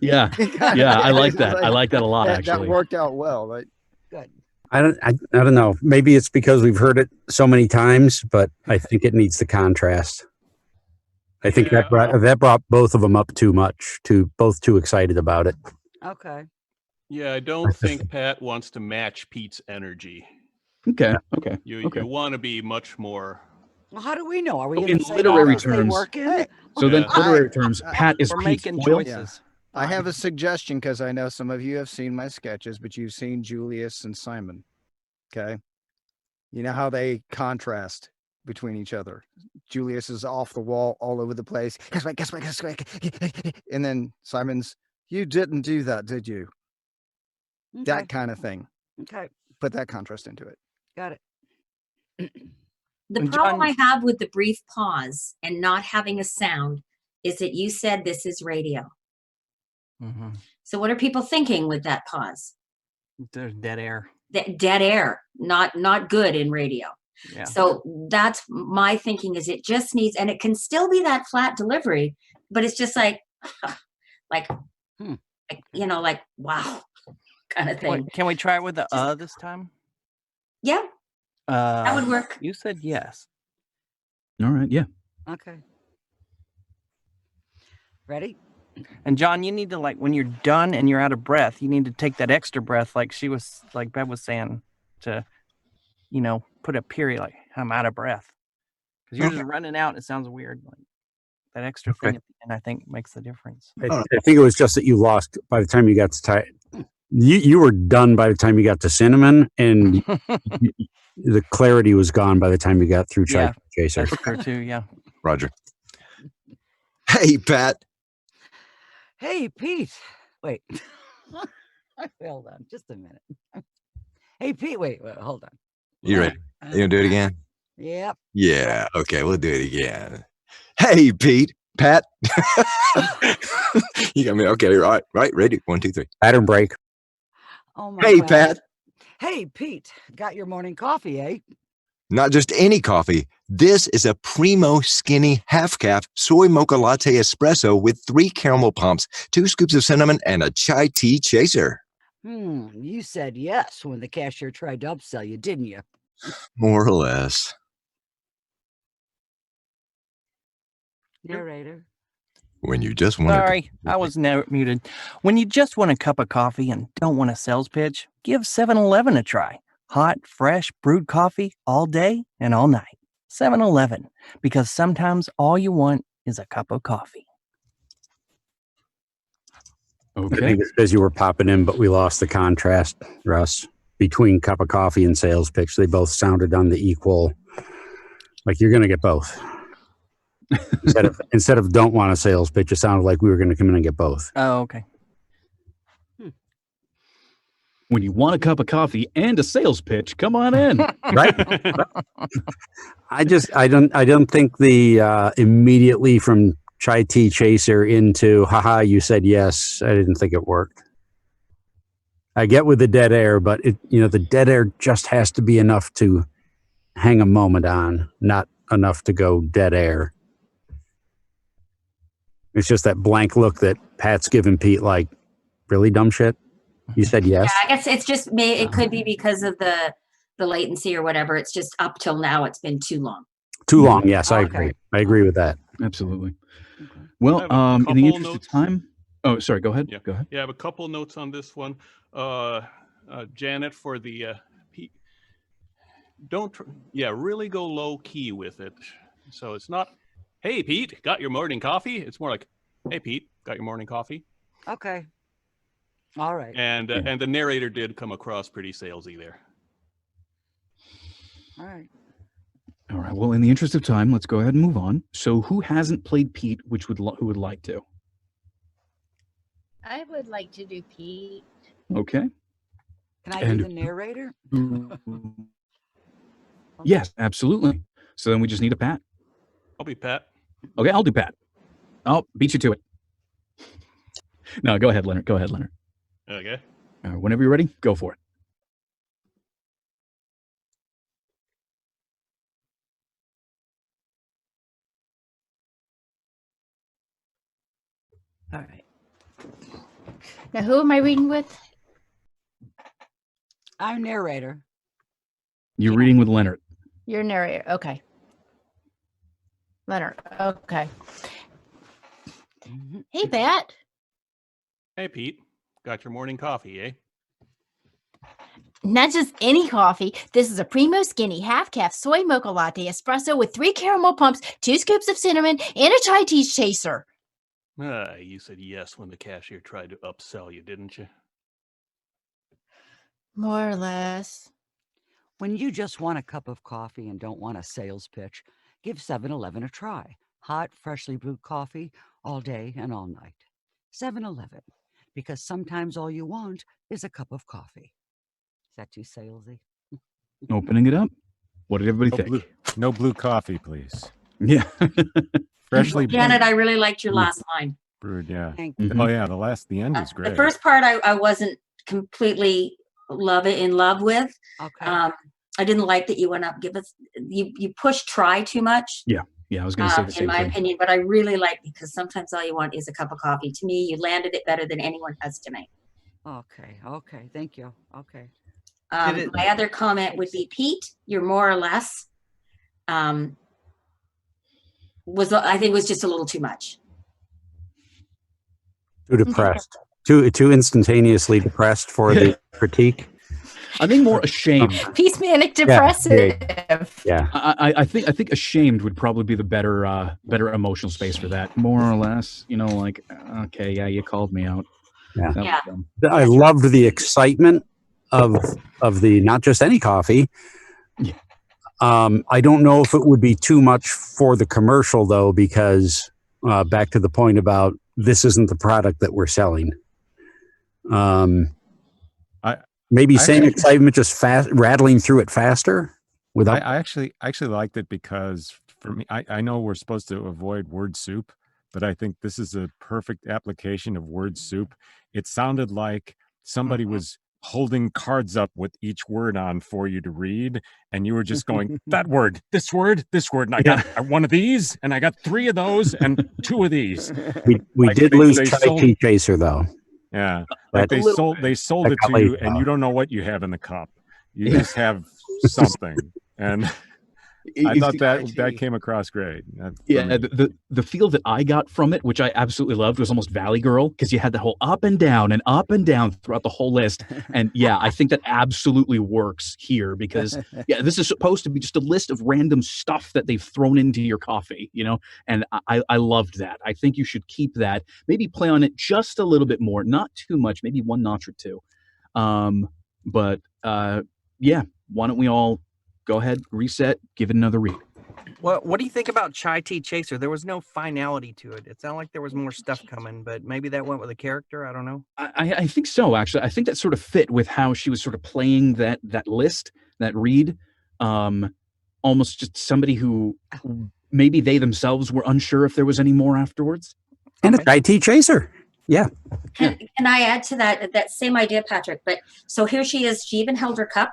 Yeah. Yeah, I like that. I like that a lot, actually. That worked out well. Right? Good. I don't know. Maybe it's because we've heard it so many times, but I think it needs the contrast. I think that brought both of them up too much, both too excited about it. Okay. Yeah, I don't think Pat wants to match Pete's energy. Okay. You want to be much more. Well, how do we know? Are we So in in the same literary office they terms- work in? So then, Yeah. literary terms, Pat is We're Pete's making foil. choices. I have a suggestion because I know some of you have seen my sketches, but you've seen Julius and Simon. Okay. You know how they contrast between each other. Julius is off the wall all over the place. Guess what? And then Simon's, you didn't do that, did you? Okay. That kind of thing. Okay. Put that contrast into it. Got it. The And problem John- I have with the brief pause and not having a sound is that you said this is radio. Mm-hmm. So what are people thinking with that pause? There's dead air. That dead air, not good in radio. Yeah. So that's my thinking is it just needs, and it can still be that flat delivery, but it's just like, like, like, wow, kind of thing. Wait, can we try it with the this time? Yeah, that would work. You said yes. All right. Yeah. Okay. Ready? And John, you need to, like, when you're done and you're out of breath, you need to take that extra breath, like Bev was saying, to, put a period, like, I'm out of breath. Because you're just running out. It sounds weird. Like, that extra thing at the end, I think, makes the difference. I think it was just that you lost by the time you got to you were done by the time you got to cinnamon, and the clarity was gone by the time you got through Chai Yeah, Chaser. that's true too. Yeah. Roger. Hey, Pat. Hey, Pete. Wait. Hold on, just a minute. Hey, Pete. Wait, hold on. You ready? You gonna do it again? Yep. Yeah. Okay, we'll do it again. Hey, Pete. Pat. You got me. Okay, right. Ready? 1, 2, 3. Pattern break. Oh my Hey, God. Pat. Hey, Pete. Got your morning coffee, eh? Not just any coffee. This is a primo skinny half-calf soy mocha latte espresso with 3 caramel pumps, 2 scoops of cinnamon, and a chai tea chaser. You said yes when the cashier tried to upsell you, didn't you? More or less. Narrator. When you just want Sorry, I was muted. When you just want a cup of coffee and don't want a sales pitch, give 7-Eleven a try. Hot, fresh, brewed coffee all day and all night. 7-Eleven, because sometimes all you want is a cup of coffee. I Okay. think it's because you were popping in, but we lost the contrast, Russ, between cup of coffee and sales pitch. They both sounded on the equal, like you're going to get both. Instead of don't want a sales pitch, it sounded like we were going to come in and get both. Oh, okay. When you want a cup of coffee and a sales pitch, come on in. Right? I don't think the immediately from chai tea chaser into haha, you said yes. I didn't think it worked. I get with the dead air, but the dead air just has to be enough to hang a moment on, not enough to go dead air. It's just that blank look that Pat's giving Pete, like, really dumb shit. You said yes. Yeah, I guess it's just it could be because of the latency or whatever. It's just up till now it's been too long. Too long. Yes, I Okay. agree. I agree with that. Absolutely. I Well, have a in the couple interest notes. of time. Oh, sorry. Go ahead. Yeah. Go ahead. Yeah, I have a couple notes on this one. Janet, for the Pete, really go low key with it. So it's not, hey, Pete, got your morning coffee? It's more like, hey, Pete, got your morning coffee? Okay. All right. And the narrator did come across pretty salesy there. All right. All right. Well, in the interest of time, let's go ahead and move on. So, who hasn't played Pete? Who would like to? I would like to do Pete. Okay. Can I do the narrator? Yes, absolutely. So then we just need a Pat. I'll be Pat. Okay, I'll do Pat. I'll beat you to it. No, go ahead, Leonard. Okay. Whenever you're ready, go for it. All right. Now, who am I reading with? I'm narrator. You're reading with Leonard. Your narrator. Okay. Leonard. Okay. Hey, Pat. Hey, Pete, got your morning coffee, eh? Not just any coffee. This is a Primo Skinny half-calf soy mocha latte espresso with 3 caramel pumps, 2 scoops of cinnamon, and a chai tea chaser. You said yes when the cashier tried to upsell you, didn't you? More or less. When you just want a cup of coffee and don't want a sales pitch, give 7-Eleven a try. Hot, freshly brewed coffee all day and all night. 7-Eleven, because sometimes all you want is a cup of coffee. Is that too salesy? Opening it up. What did everybody think? No blue coffee, please. Yeah. Freshly Janet, I really liked your last line. brewed. Yeah. Thank you. Oh yeah, the end is great. The first part I wasn't completely in love with. Okay. I didn't like that you went up. You pushed try too much. Yeah, I was going to say the same in my thing. opinion, but I really like, because sometimes all you want is a cup of coffee. To me, you landed it better than anyone has tonight. Okay. Thank you. Okay. My other comment would be, Pete, you're more or less I think was just a little too much. Too depressed. Too instantaneously depressed for the critique. I think more ashamed. Peace manic depressive. Yeah. I think ashamed would probably be the better emotional space for that. More or less, like, okay, yeah, you called me out. I loved the excitement of the not just any coffee, Yeah. I don't know if it would be too much for the commercial though, because back to the point about this isn't the product that we're selling. I Maybe I same actually, excitement, just fast rattling through it faster without. I actually liked it because for me, I know we're supposed to avoid word soup, but I think this is a perfect application of word soup. It sounded like somebody was holding cards up with each word on for you to read, and you were just going that word, this word, and I got one of these, and I got 3 of those, and 2 of these. We Like did lose they Chai sold, Tea Chaser though. yeah, like That, A little they bit. sold that it got to late you, and though. you don't know what you have in the cup. You Yeah. just have something, and I thought Chai that tea. came across great. For Yeah, me. the feel that I got from it, which I absolutely loved, was almost Valley Girl, because you had that whole up and down throughout the whole list. And yeah, I think that absolutely works here because yeah, this is supposed to be just a list of random stuff that they've thrown into your coffee, and I loved that. I think you should keep that. Maybe play on it just a little bit more, not too much, maybe one notch or two. But yeah, why don't we all go ahead, reset, give it another read. Well, what do you think about Chai Tea Chaser? There was no finality to it. It sounded like there was more stuff coming, but maybe that went with the character. I don't know. I think so, actually. I think that sort of fit with how she was sort of playing that list, that read. Almost just somebody who maybe they themselves were unsure if there was any more afterwards. And a Chai Tea Chaser. Yeah. Can I add to that same idea, Patrick? But so here she is. She even held her cup,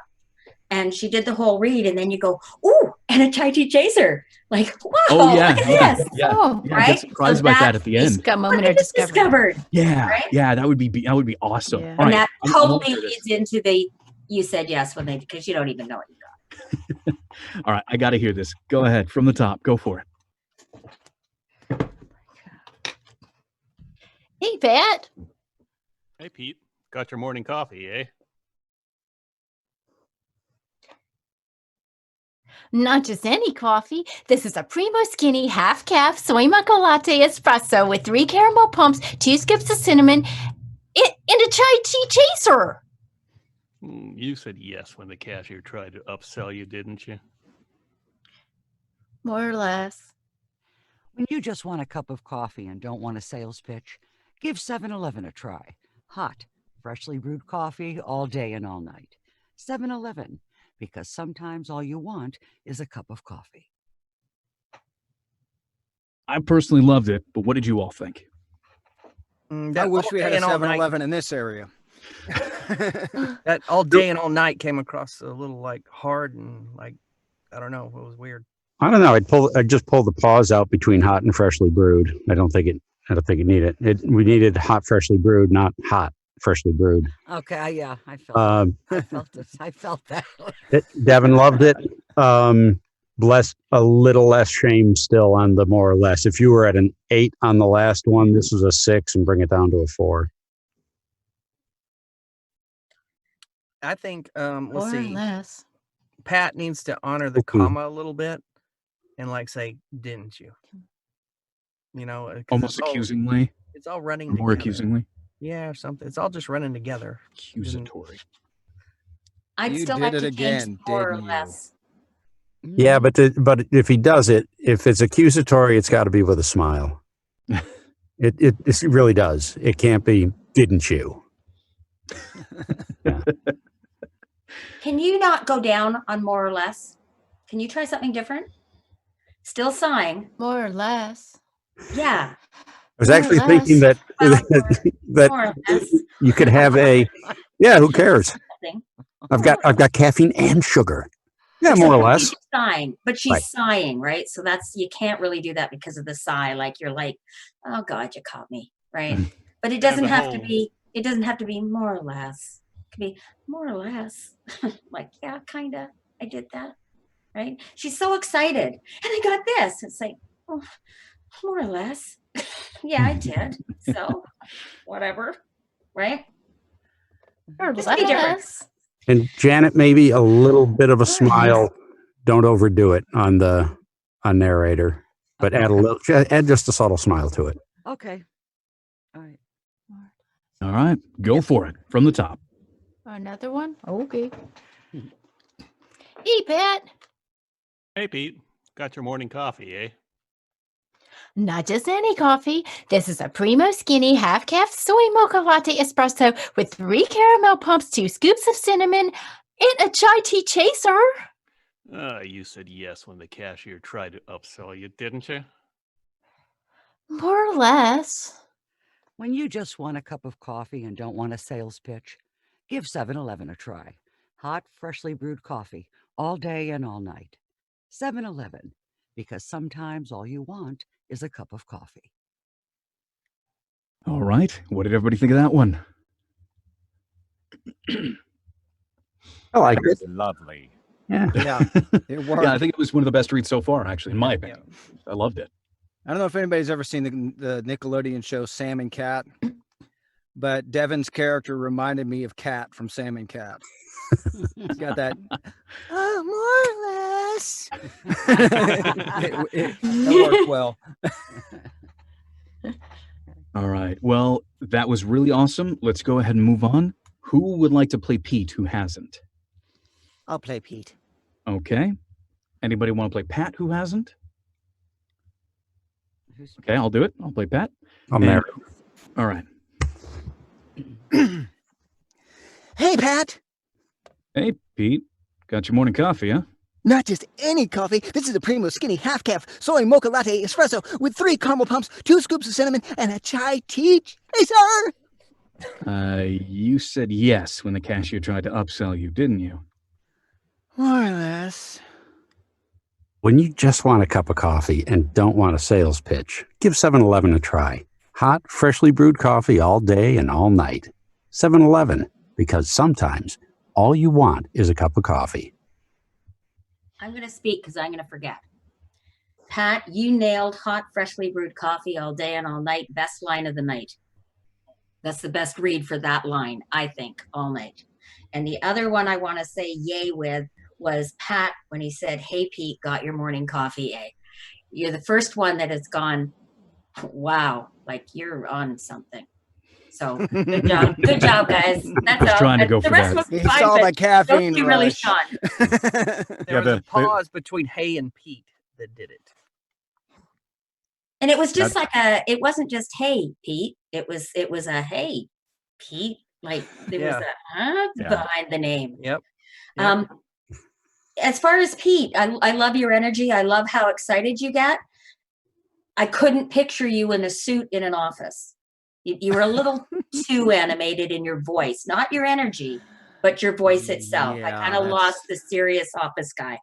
and she did the whole read, and then you go, ooh, and a Chai Tea Chaser. Like, wow, Oh yeah, look at yeah, this. yeah. Oh, Yeah, right? get surprised So by that that's at the He's end. got a What moment I of just discovery. discovered. Yeah, Right? yeah, that would be awesome. Yeah. All And right, that I wanna totally hear this. leads into the you said yes when they because you don't even know what you got. All right, I got to hear this. Go ahead from the top. Go for it. Hey, Pat. Hey, Pete, got your morning coffee, eh? Not just any coffee. This is a Primo Skinny half-calf soy mocha latte espresso with 3 caramel pumps, 2 scoops of cinnamon, and a Chai Tea Chaser. You said yes when the cashier tried to upsell you, didn't you? More or less. When you just want a cup of coffee and don't want a sales pitch, give 7-Eleven a try. Hot, freshly brewed coffee all day and all night. 7-Eleven, because sometimes all you want is a cup of coffee. I personally loved it, but what did you all think? I That wish all we had day a and all night- 7-Eleven in this area. That all day and all night came across a little like hard and like I don't know. It was weird. I don't know. I'd just pull the pause out between hot and freshly brewed. I don't think it needed it. We needed hot freshly brewed, not hot freshly brewed. Okay, yeah, I felt it. I felt that. Devin loved it. A little less shame still on the more or less. If you were at an 8 on the last one, this was a 6 and bring it down to a 4. I think let's More or see. less. Pat needs to honor the comma a little bit and like say, didn't you? You know, 'cause Almost accusingly, it's all running more together. accusingly, Yeah, or something. It's all just running together. accusatory. I'd You still did like it to change again, more or didn't you? less. Yeah, but if he does it, if it's accusatory, it's got to be with a smile. It really does. It can't be, didn't you? Yeah. Can you not go down on more or less? Can you try something different? Still sighing. More or less. Yeah. I was More or actually thinking that Well, that more or less. you could have who cares? Something. I've got caffeine and sugar. Yeah, Except more or for less. she's sighing, but she's Right. sighing, right? So that's you can't really do that because of the sigh. Like you're like, oh God, you caught me, right? But it doesn't the have to whole- be. It doesn't have to be more or less. It could be more or less. Like yeah, kinda. I did that, right? She's so excited, and I got this. It's like, oh, more or less. Yeah, I did. So whatever, right? More or Just be different. less. And Janet, maybe a little bit of a smile. Don't overdo it on narrator, but add just a subtle smile to it. Okay. All right. All right, go for it from the top. Another one? Okay. Hey, Pat. Hey, Pete. Got your morning coffee, eh? Not just any coffee. This is a Primo Skinny half-calf soy mocha latte espresso with 3 caramel pumps, 2 scoops of cinnamon, and a chai tea chaser. You said yes when the cashier tried to upsell you, didn't you? More or less. When you just want a cup of coffee and don't want a sales pitch, give 7-Eleven a try. Hot, freshly brewed coffee all day and all night. 7-Eleven, because sometimes all you want is a cup of coffee. All right. What did everybody think of that one? I like it. Lovely. Yeah. Yeah, it worked. Yeah, I think it was one of the best reads so far, actually, in my opinion. I loved it. I don't know if anybody's ever seen the Nickelodeon show Sam and Cat, but Devin's character reminded me of Cat from Sam and Cat. He's got that more or less. That worked well. All right. Well, that was really awesome. Let's go ahead and move on. Who would like to play Pete who hasn't? I'll play Pete. Okay. Anybody want to play Pat who hasn't? Okay, I'll do it. I'll play Pat. I'm there. All right. Hey, Pat. Hey, Pete. Got your morning coffee, huh? Not just any coffee. This is a Primo Skinny half-calf soy mocha latte espresso with 3 caramel pumps, 2 scoops of cinnamon, and a chai tea chaser. You said yes when the cashier tried to upsell you, didn't you? More or less. When you just want a cup of coffee and don't want a sales pitch, give 7-Eleven a try. Hot, freshly brewed coffee all day and all night. 7-Eleven, because sometimes all you want is a cup of coffee. I'm going to speak because I'm going to forget. Pat, you nailed hot, freshly brewed coffee all day and all night. Best line of the night. That's the best read for that line, I think, all night. And the other one I want to say yay with was Pat when he said, hey, Pete, got your morning coffee, eh? You're the first one that has gone, wow, like you're on something. So good job. Good job, guys. That's all. Trying to go the for rest that. was He fine, saw but the caffeine don't you really, rush. Sean? There was a pause between Hay and Pete that did it. And it was just like it wasn't just, hey, Pete. It was a, hey, Pete. Like there was a behind the name. Yep. As far as Pete, I love your energy. I love how excited you get. I couldn't picture you in a suit in an office. You were a little too animated in your voice, not your energy, but your voice itself. I kind of lost the serious office guy.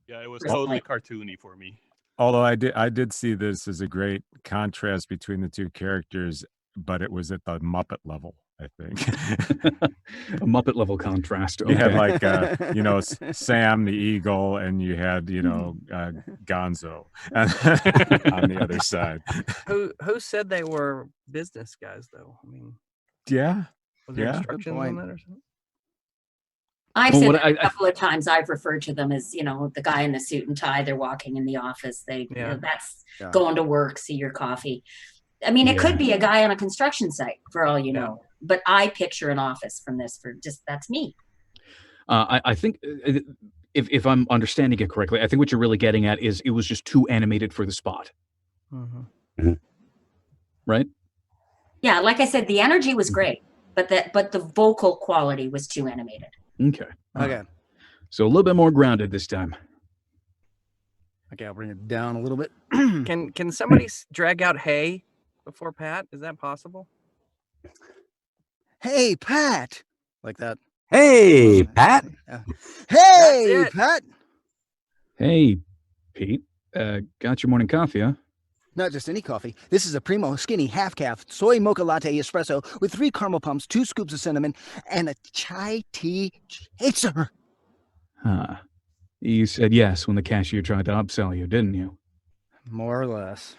Yeah, it was totally cartoony for me. Although I did see this as a great contrast between the two characters, but it was at the Muppet level, I think. A Muppet level contrast. Okay. You had like, Sam the Eagle, and you had, Gonzo on the other side. Who said they were business guys, though? I mean, yeah. Was there instructions on that or something? I've said it a couple of times. I've referred to them as, the guy in the suit and tie. They're walking in the office. That's going to work, see your coffee. I mean, it could be a guy on a construction site for all you know, but I picture an office from this that's me. I think if I'm understanding it correctly, I think what you're really getting at is it was just too animated for the spot. Mm-hmm. Right? Yeah. Like I said, the energy was great, but the vocal quality was too animated. Okay. Okay. So a little bit more grounded this time. Okay, I'll bring it down a little bit. Can somebody drag out Hay before Pat? Is that possible? Hey, Pat. Like that. Hey, Pat. Hey, Pat. Hey, Pete. Got your morning coffee, huh? Not just any coffee. This is a Primo Skinny half-calf soy mocha latte espresso with 3 caramel pumps, 2 scoops of cinnamon, and a chai tea chaser. Huh. You said yes when the cashier tried to upsell you, didn't you? More or less.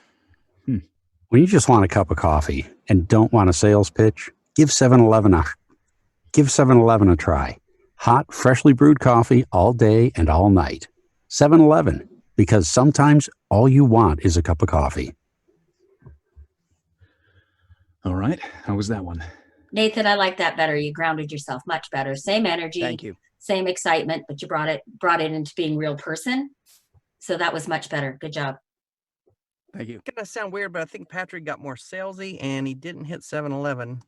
When you just want a cup of coffee and don't want a sales pitch, give 7-Eleven a try. Hot, freshly brewed coffee all day and all night. 7-Eleven, because sometimes all you want is a cup of coffee. All right. How was that one? Nathan, I like that better. You grounded yourself much better. Same energy. Thank you. same excitement, but you brought it into being real person. So that was much better. Good job. Thank you. Gonna sound weird, but I think Patrick got more salesy, and he didn't hit 7-Eleven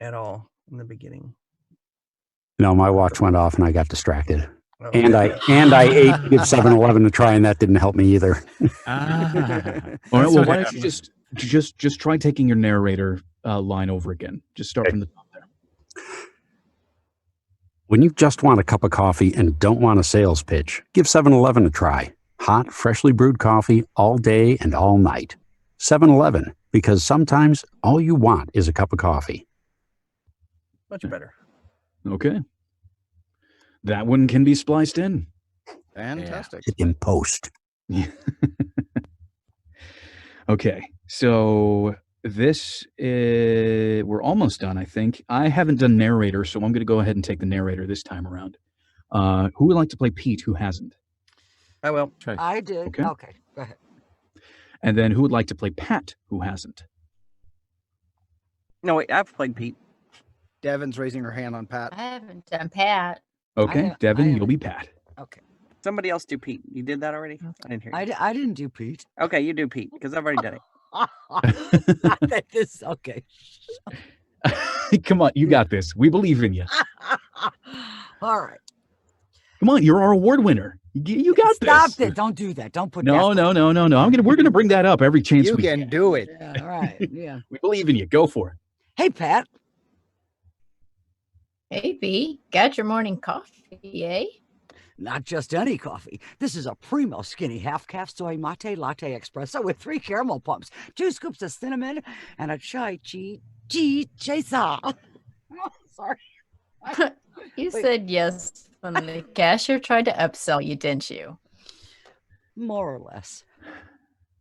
at all in the beginning. No, my watch went off and I got distracted. Oh. And I ate to give 7-Eleven a try, and that didn't help me either. All right. Well, why don't you just try taking your narrator line over again? Just start from the top there. When you just want a cup of coffee and don't want a sales pitch, give 7-Eleven a try. Hot, freshly brewed coffee all day and all night. 7-Eleven, because sometimes all you want is a cup of coffee. Much better. Okay. That one can be spliced in. Fantastic. In post. Okay. So this is, we're almost done, I think. I haven't done narrator, so I'm going to go ahead and take the narrator this time around. Who would like to play Pete, who hasn't? I will. I did. Okay. Okay, go ahead. And then who would like to play Pat, who hasn't? No, wait, I've played Pete. Devin's raising her hand on Pat. I haven't done Pat. Okay, Devin, you'll be Pat. Okay. Somebody else do Pete. You did that already? I didn't hear you. I didn't do Pete. Okay, you do Pete, because I've already done it. Okay. Come on, you got this. We believe in you. All right. Come on, you're our award winner. You got this. Stop it. Don't do that. Don't put No. that. We're gonna bring that up every chance You we can get. do it. Yeah, all right. Yeah. We believe in you. Go for it. Hey, Pat. Hey, B, got your morning coffee, eh? Not just any coffee. This is a primo skinny half-calf soy mate latte espresso with 3 caramel pumps, 2 scoops of cinnamon, and a chai tea chaser. Sorry. You said yes when the cashier tried to upsell you, didn't you? More or less.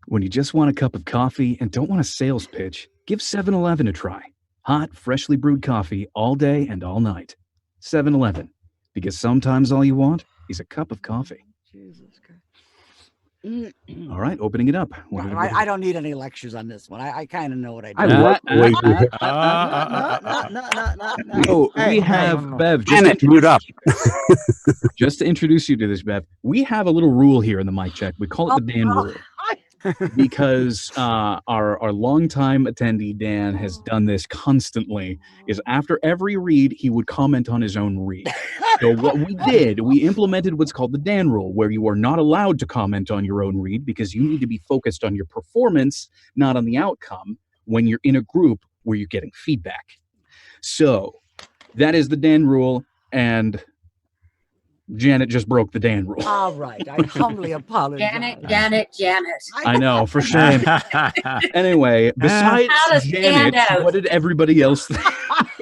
When you just want a cup of coffee and don't want a sales pitch, give 7-Eleven a try. Hot, freshly brewed coffee all day and all night. 7-Eleven, because sometimes all you want is a cup of coffee. Jesus Christ. All right, opening it up. I don't need any lectures on this one. I kind of know what I do. I love the way you Oh, we have Bev. Janet, mute up. Just to introduce you to this, Bev, we have a little rule here in the mic check. We call it the Dan rule. Because our longtime attendee Dan has done this constantly. Is after every read he would comment on his own read. So what we implemented what's called the Dan rule, where you are not allowed to comment on your own read because you need to be focused on your performance, not on the outcome. When you're in a group where you're getting feedback, so that is the Dan rule, and Janet just broke the Dan rule. All right. I humbly apologize. Janet. I know, for shame. Anyway, besides How to stand Janet, out. what did everybody else think?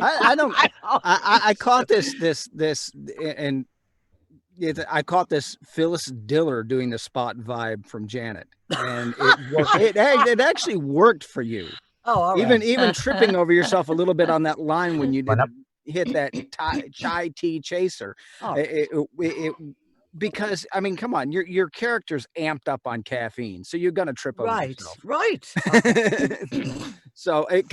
I don't. I caught this, and I caught this Phyllis Diller doing the spot vibe from Janet, and it actually worked for you. Oh, all right. Even tripping over yourself a little bit on that line when you did hit that chai tea chaser. Oh. Because I mean, come on, your character's amped up on caffeine, so you're gonna trip over yourself. Right. So it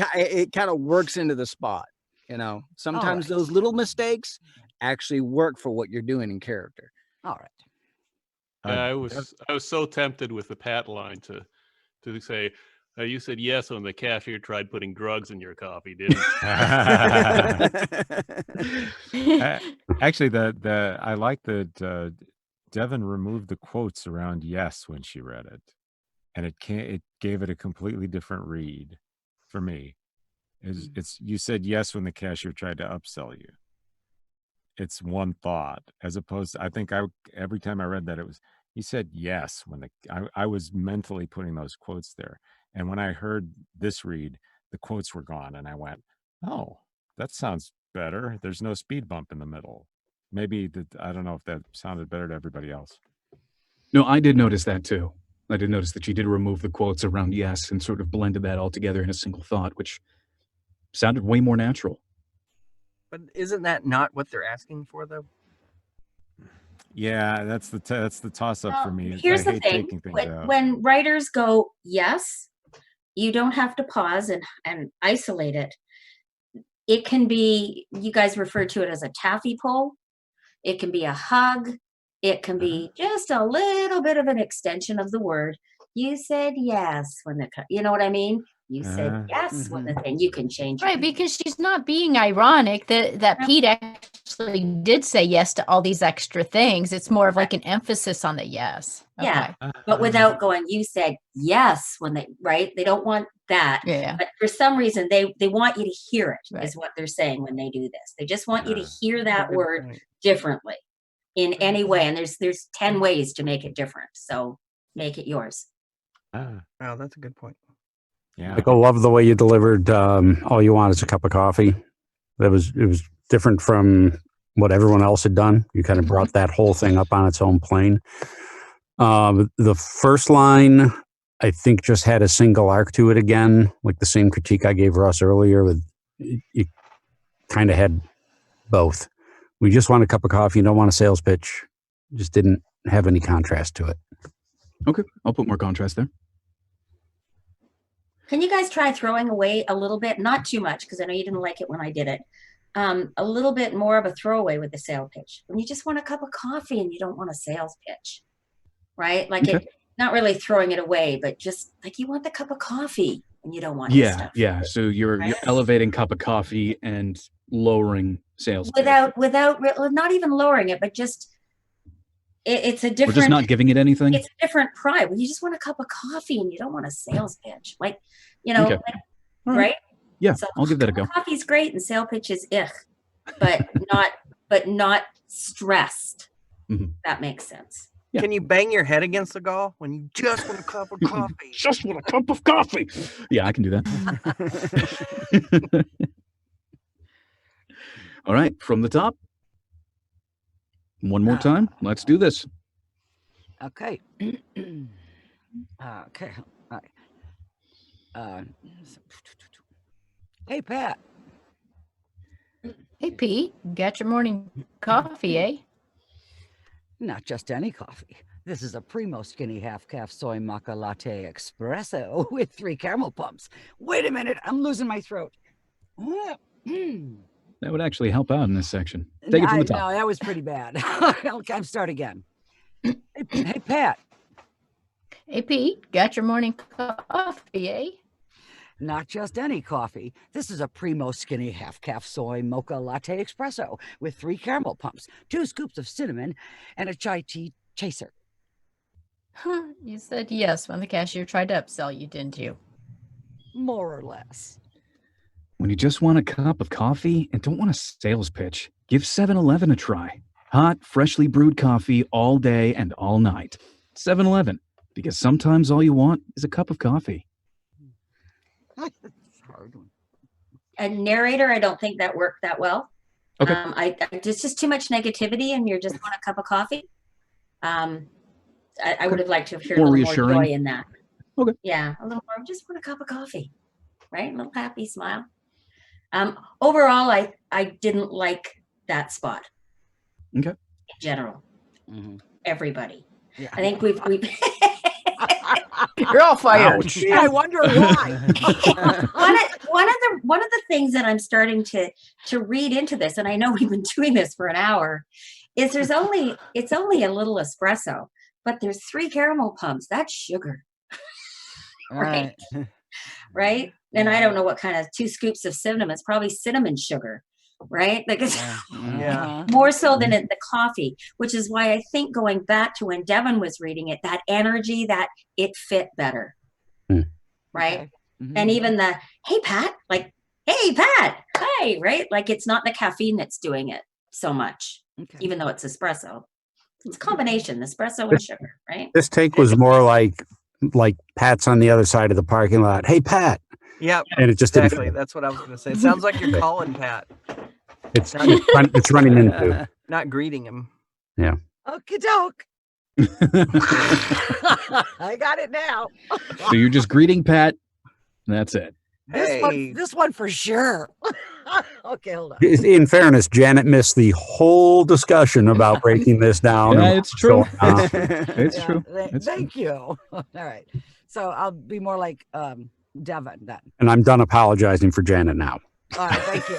kind of works into the spot. You know, sometimes those little mistakes actually work for what you're doing in character. All right. Yeah, I was so tempted with the Pat line to say, you said yes when the cashier tried putting drugs in your coffee, didn't you? Actually, I like that Devin removed the quotes around yes when she read it, and it gave it a completely different read for me. It's you said yes when the cashier tried to upsell you. It's one thought, as opposed to, I think every time I read that, it was you said yes when I was mentally putting those quotes there. And when I heard this read, the quotes were gone, and I went, "Oh, that sounds better. There's no speed bump in the middle." Maybe I don't know if that sounded better to everybody else. No, I did notice that too. I did notice that she did remove the quotes around yes and sort of blended that all together in a single thought, which sounded way more natural. But isn't that not what they're asking for, though? Yeah, that's the toss up for me. Here's I the hate thing: taking things out. when writers go yes, you don't have to pause and isolate it. It can be, you guys refer to it as a taffy pull. It can be a hug. It can be just a little bit of an extension of the word. You said yes when you know what I mean? You said yes when the thing, you can change it. Right, because she's not being ironic that Pete actually did say yes to all these extra things. It's more of like an emphasis on the yes. Yeah, Okay. but without going, you said yes when they don't want that. Yeah. But for some reason, they want you to hear it, Right. is what they're saying when they do this. They just want you to hear That's a that good word point. differently in any way. And there's 10 ways to make it different. So make it yours. Wow, that's a good point. Yeah. Like, I love the way you delivered all you want is a cup of coffee. It was different from what everyone else had done. You kind of brought that whole thing up on its own plane. The first line, I think, just had a single arc to it again, like the same critique I gave Russ earlier. With you kind of had both. We just want a cup of coffee, don't want a sales pitch. Just didn't have any contrast to it. Okay, I'll put more contrast there. Can you guys try throwing away a little bit? Not too much, because I know you didn't like it when I did it. A little bit more of a throwaway with the sales pitch. When you just want a cup of coffee and you don't want a sales pitch, right? Like Okay. it, not really throwing it away, but just like you want the cup of coffee and you don't want this stuff. Yeah. So you're elevating cup of coffee and lowering sales pitch. Without not even lowering it, but just it's a We're different. just not giving it anything. It's a different pride. When you just want a cup of coffee and you don't want a sales pitch, like like, All right? Yeah, So I'll give that a go. coffee's great and sale pitch is but not stressed. Mhm. That makes sense. Yeah. Can you bang your head against the gall when you just want a cup of coffee? Just want a cup of coffee. Yeah, I can do that. All right, from the top. One more time. Let's do this. Okay. Okay. All right. Hey, Pat. Hey, Pete, got your morning coffee, eh? Not just any coffee. This is a Primo Skinny Half-Calf Soy Maca Latte Espresso with 3 caramel pumps. Wait a minute, I'm losing my throat. That would actually help out in this section. Take it from the top. No, that was pretty bad. Okay, I'm start again. Hey, Pat. Hey, Pete, got your morning coffee, eh? Not just any coffee. This is a Primo Skinny Half-Calf Soy Mocha Latte Espresso with 3 caramel pumps, 2 scoops of cinnamon, and a chai tea chaser. Huh, you said yes when the cashier tried to upsell you, didn't you? More or less. When you just want a cup of coffee and don't want a sales pitch, give 7-Eleven a try. Hot, freshly brewed coffee all day and all night. 7-Eleven, because sometimes all you want is a cup of coffee. And narrator, I don't think that worked that well. Okay. It's just too much negativity and you're just want a cup of coffee. I would have liked to have heard More a little reassuring. more joy in that. Okay. Yeah, a little more, just want a cup of coffee, right? A little happy smile. Overall, I didn't like that spot. Okay. In general, everybody. Yeah. I think we've You're all fired. Ouch. I wonder why. one of the things that I'm starting to read into this, and I know we've been doing this for an hour, is it's only a little espresso, but there's 3 caramel pumps. That's sugar. Right. Right? And I don't know what kind of 2 scoops of cinnamon. It's probably cinnamon sugar, right? Like it's Yeah. more so than the coffee, which is why I think going back to when Devin was reading it, that energy, that it fit better. Right? Okay. And even the, hey, Pat, like, hey, Pat, hi, right? Like it's not the caffeine that's doing it so much, even though it's espresso. It's a combination, espresso and sugar, right? This take was more like Pat's on the other side of the parking lot. Hey, Pat. Yep. And it just Exactly. didn't. That's what I was going to say. It sounds like you're calling Pat, It's running into. not greeting him. Yeah. Okie doke. I got it now. So you're just greeting Pat. That's it. This one for sure. Okay, hold on. In fairness, Janet missed the whole discussion about breaking this down. Yeah, and it's true. what's going on. It's Yeah, true. Thank you. All right. So I'll be more like Devin then. And I'm done apologizing for Janet now. All right, thank you.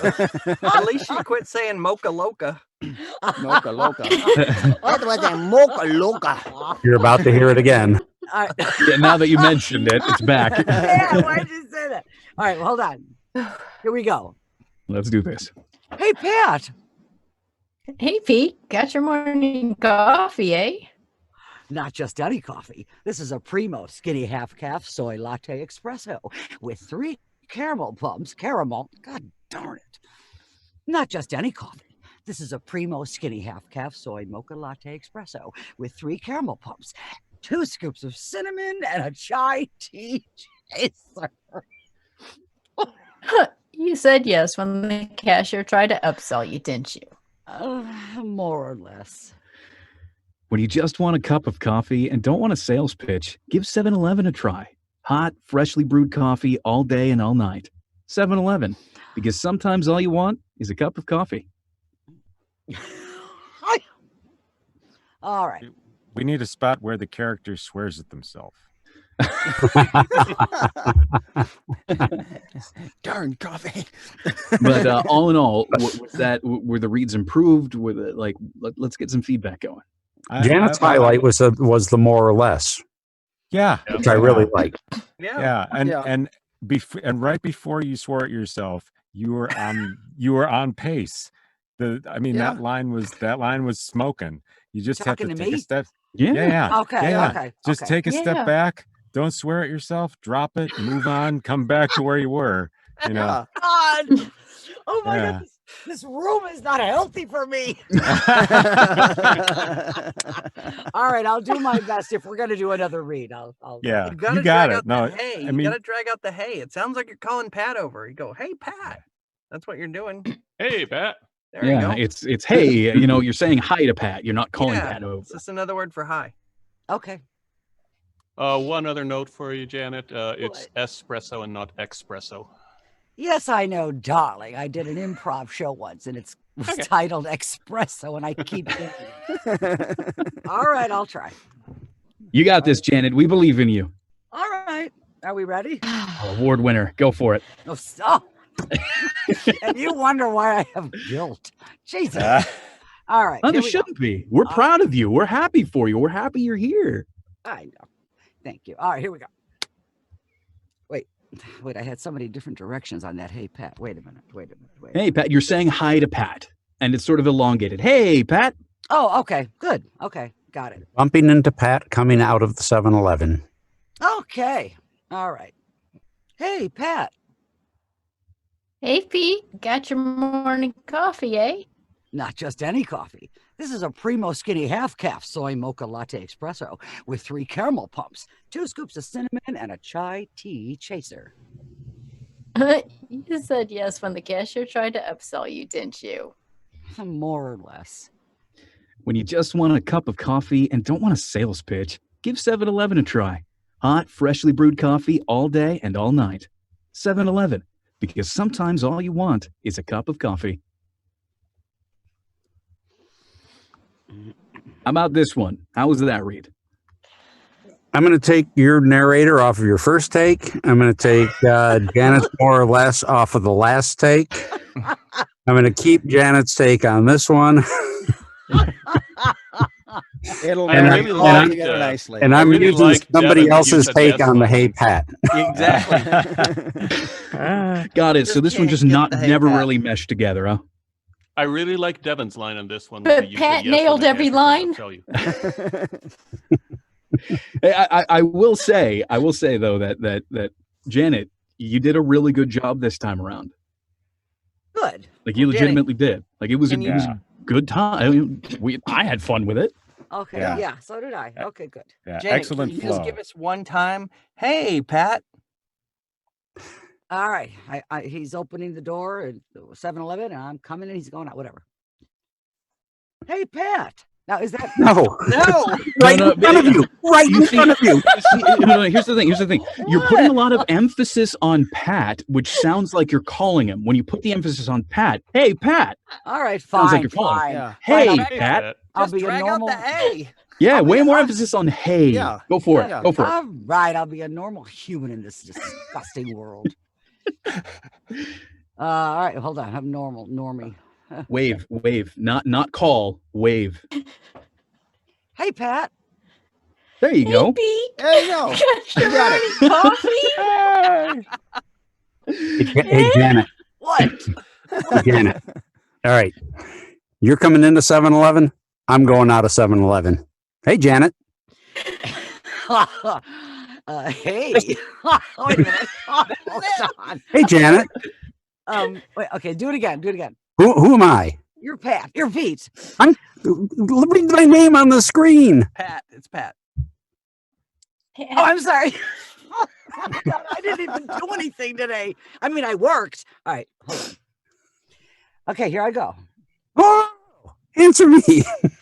At least you quit saying mocha loca. Mocha Loca. That was a Mocha Loca. You're about to hear it again. All right. Yeah, now that you mentioned it, it's back. Yeah, why'd you say that? All right, well, hold on. Here we go. Let's do this. Hey, Pat. Hey, Pete, got your morning coffee, eh? Not just any coffee. This is a primo skinny half-calf soy latte espresso with 3 caramel pumps. Caramel, god darn it. Not just any coffee. This is a primo skinny half-calf soy mocha latte espresso with 3 caramel pumps, 2 scoops of cinnamon, and a chai tea chaser. You said yes when the cashier tried to upsell you, didn't you? More or less. When you just want a cup of coffee and don't want a sales pitch, give 7-Eleven a try. Hot, freshly brewed coffee all day and all night. 7-Eleven, because sometimes all you want is a cup of coffee. All right. We need a spot where the character swears at themselves. Darn coffee. But all in all, were the reads improved? Were the, like, let's get some feedback going. Janet's highlight was the more or less, Yeah, which I really like. yeah, and right before you swore at yourself, you were on pace. That line was smoking. You just Talking have to to take me? a step. Yeah. Yeah. Okay. Yeah. Okay. Just okay. take a step back. Don't swear at yourself. Drop it. Move on. Come back to where you were. You know. God. Oh my Yeah. goodness. This room is not healthy for me. All right, I'll do my best. If we're gonna do another read, I'll Yeah. You gotta got drag it. out No, the hay. I You mean, gotta drag out the hay. It sounds like you're calling Pat over. You go, hey Pat. That's what you're doing. Hey, Pat. There you Yeah, go. it's hey, you're saying hi to Pat. You're not calling Pat over. It's just another word for hi. Okay. One other note for you, Janet. It's espresso and not espresso. Yes, I know, darling. I did an improv show once, and it was titled Espresso, and I keep thinking. All right, I'll try. You got this, Janet. We believe in you. All right. Are we ready? Award winner. Go for it. Oh, stop. And you wonder why I have guilt. Jesus. All right. No, here there we shouldn't be. We're proud of you. We're happy for you. We're happy you're here. go. I know. Thank you. All right, here we go. Wait, I had so many different directions on that. Hey, Pat, wait a minute. Hey, Pat, you're saying hi to Pat, and it's sort of elongated. Hey, Pat. Oh, okay. Good. Okay. Got it. Bumping into Pat coming out of the 7-Eleven. Okay. All right. Hey, Pat. Hey, Pete, got your morning coffee, eh? Not just any coffee. This is a primo skinny half-calf soy mocha latte espresso with 3 caramel pumps, 2 scoops of cinnamon, and a chai tea chaser. You said yes when the cashier tried to upsell you, didn't you? More or less. When you just want a cup of coffee and don't want a sales pitch, give 7-Eleven a try. Hot, freshly brewed coffee all day and all night. 7-Eleven, because sometimes all you want is a cup of coffee. How about this one? How was that read? I'm going to take your narrator off of your first take. I'm going to take Janet's more or less off of the last take. I'm going to keep Janet's take on this one. It'll And I- really and all I'm- together nicely. And I'm really using like somebody Devin that else's you said take yes on the on. Hey Pat. Exactly. Got it. So Just this one can't just get not the hey, never Pat. really meshed together, huh? I really like Devin's line on this one. But You said Pat yes when nailed the every cashier tried to line. upsell you. Hey, I will say though that Janet, you did a really good job this time around. Good. Like you Well, legitimately did. Like it was Can it was a good time. I mean, I had fun with it. Okay. Yeah. Yeah, so did I. Okay, good. Yeah, Janet, excellent can you flow. just give us one time? Hey, Pat. All right. He's opening the door at 7-Eleven, and I'm coming in. He's going out. Whatever. Hey, Pat. Now, is that... No, No. right No, in front of you. Right in front of you. No, here's the thing. You're putting a lot of emphasis on Pat, which sounds like you're calling him. When you put the emphasis on Pat, hey, Pat. All right, Sounds fine, like you're calling. fine. Yeah. Hey, Fine, Hey, Pat. I'll Just be a drag normal... out the hay. Yeah, I'll way be- more emphasis on hey. Yeah. Go for it. Yeah. Go for it. All right, I'll be a normal human in this disgusting world. All right, hold on. I'm normie. Wave, wave, not call, wave. Hey, Pat. There you go. Pete. There you go. You got it. Coffee? Hey, Janet. What? Janet. All right. You're coming into 7-Eleven. I'm going out of 7-Eleven. Hey, Janet. Hey. Wait a minute. Hold on. Hey, Janet. Wait, okay, do it again. Do it again. Who am I? You're Pat. You're Pete. Read my name on the screen. Pat. It's Pat. Oh, I'm sorry. I didn't even do anything today. I mean, I worked. All right. Hold on. Okay, here I go. Oh, answer me.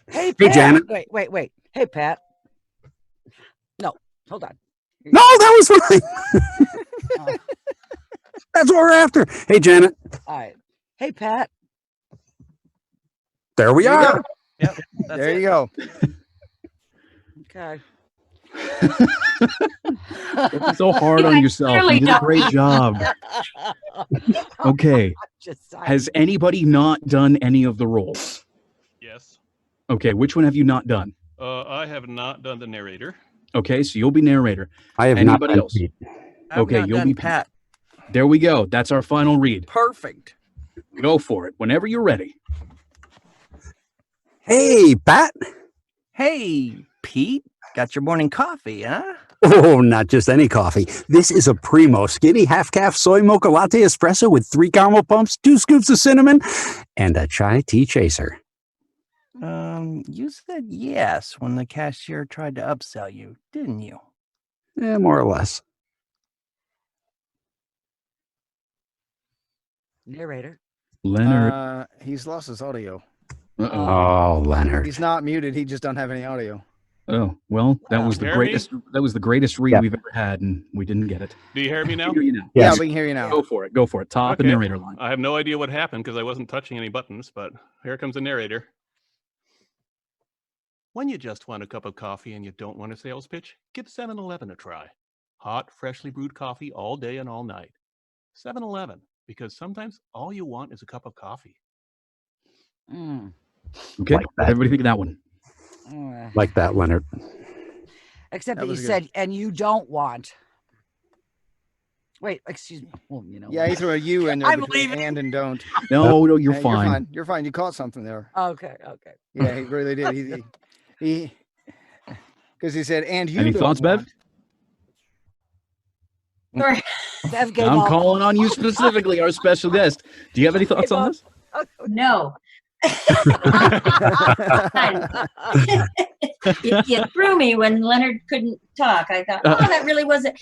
Hey, Pat. Hey, Janet. Wait. Hey, Pat. No, hold on. No, that was fine. That's what we're after. Hey, Janet. All right. Hey, Pat. There we are. Yep. There you go. Okay. Don't be so hard on yourself. clearly You did a don't. great job. Okay. Just Has anybody not done any of the roles? Yes. Okay, which one have you not done? I have not done the narrator. Okay, so you'll be narrator. I have Anybody not. else? I've Okay, not you'll done be Pat. There we go. That's our final read. Perfect. Go for it. Whenever you're ready. Hey, Pat. Hey, Pete. Got your morning coffee, huh? Oh, not just any coffee. This is a primo skinny half-calf soy mocha latte espresso with 3 caramel pumps, 2 scoops of cinnamon, and a chai tea chaser. You said yes when the cashier tried to upsell you, didn't you? More or less. Narrator. Leonard. He's lost his audio. Uh-oh. Oh, Leonard. He's not muted. He just don't have any audio. Oh, well, that was the Hear me? greatest. That was the greatest read Yeah. we've ever had, and we didn't get it. Do you hear me now? Hear you now. Yes. Yeah, we can hear you now. Go for it. Go for it. Top and Okay. narrator line. I have no idea what happened because I wasn't touching any buttons, but here comes the narrator. When you just want a cup of coffee and you don't want a sales pitch, give 7-Eleven a try. Hot, freshly brewed coffee all day and all night. 7-Eleven, because sometimes all you want is a cup of coffee. Mm. Okay. Like that. Everybody think of that one. Like that, Leonard. Except That that you was good. said, and you don't want. Wait, excuse me. Well, you know. Yeah, he threw a U in there I'm between leaving. and don't. No, you're Hey, fine. You're fine. You caught something there. Okay. Yeah, he really did. He because he said, and you Any don't thoughts, Bev? want. Sorry. Bev gave I'm up. calling on you specifically, our special guest. Do you have any thoughts on this? No. You threw me when Leonard couldn't talk. I thought, oh, that really wasn't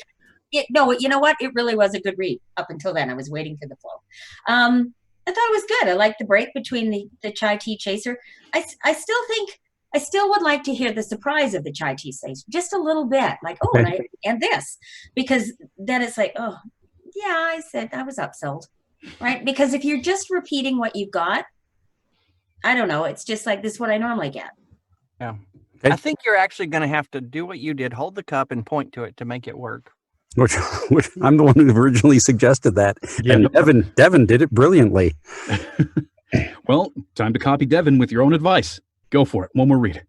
it. No, you know what? It really was a good read up until then. I was waiting for the flow. I thought it was good. I liked the break between the chai tea chaser. I still would like to hear the surprise of the chai tea chaser just a little bit, like, oh, and this, because then it's like, oh, yeah, I said I was upsold, right? Because if you're just repeating what you got, I don't know. It's just like, this is what I normally get. Yeah. Okay. I think you're actually going to have to do what you did, hold the cup and point to it to make it work. Which I'm the one who originally suggested that. Yeah. And Devin did it brilliantly. Well, time to copy Devin with your own advice. Go for it. One more read.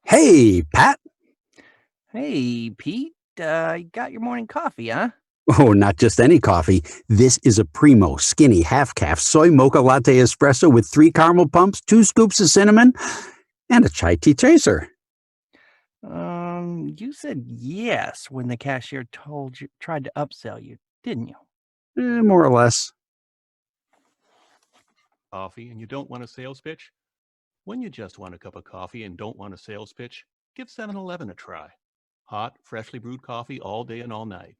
Hey, Pat. Hey, Pete, you got your morning coffee, huh? Oh, not just any coffee. This is a primo skinny half-calf soy mocha latte espresso with 3 caramel pumps, 2 scoops of cinnamon, and a chai tea chaser. You said yes when the cashier tried to upsell you, didn't you? More or less. Coffee and you don't want a sales pitch? When you just want a cup of coffee and don't want a sales pitch, give 7-Eleven a try. Hot, freshly brewed coffee all day and all night.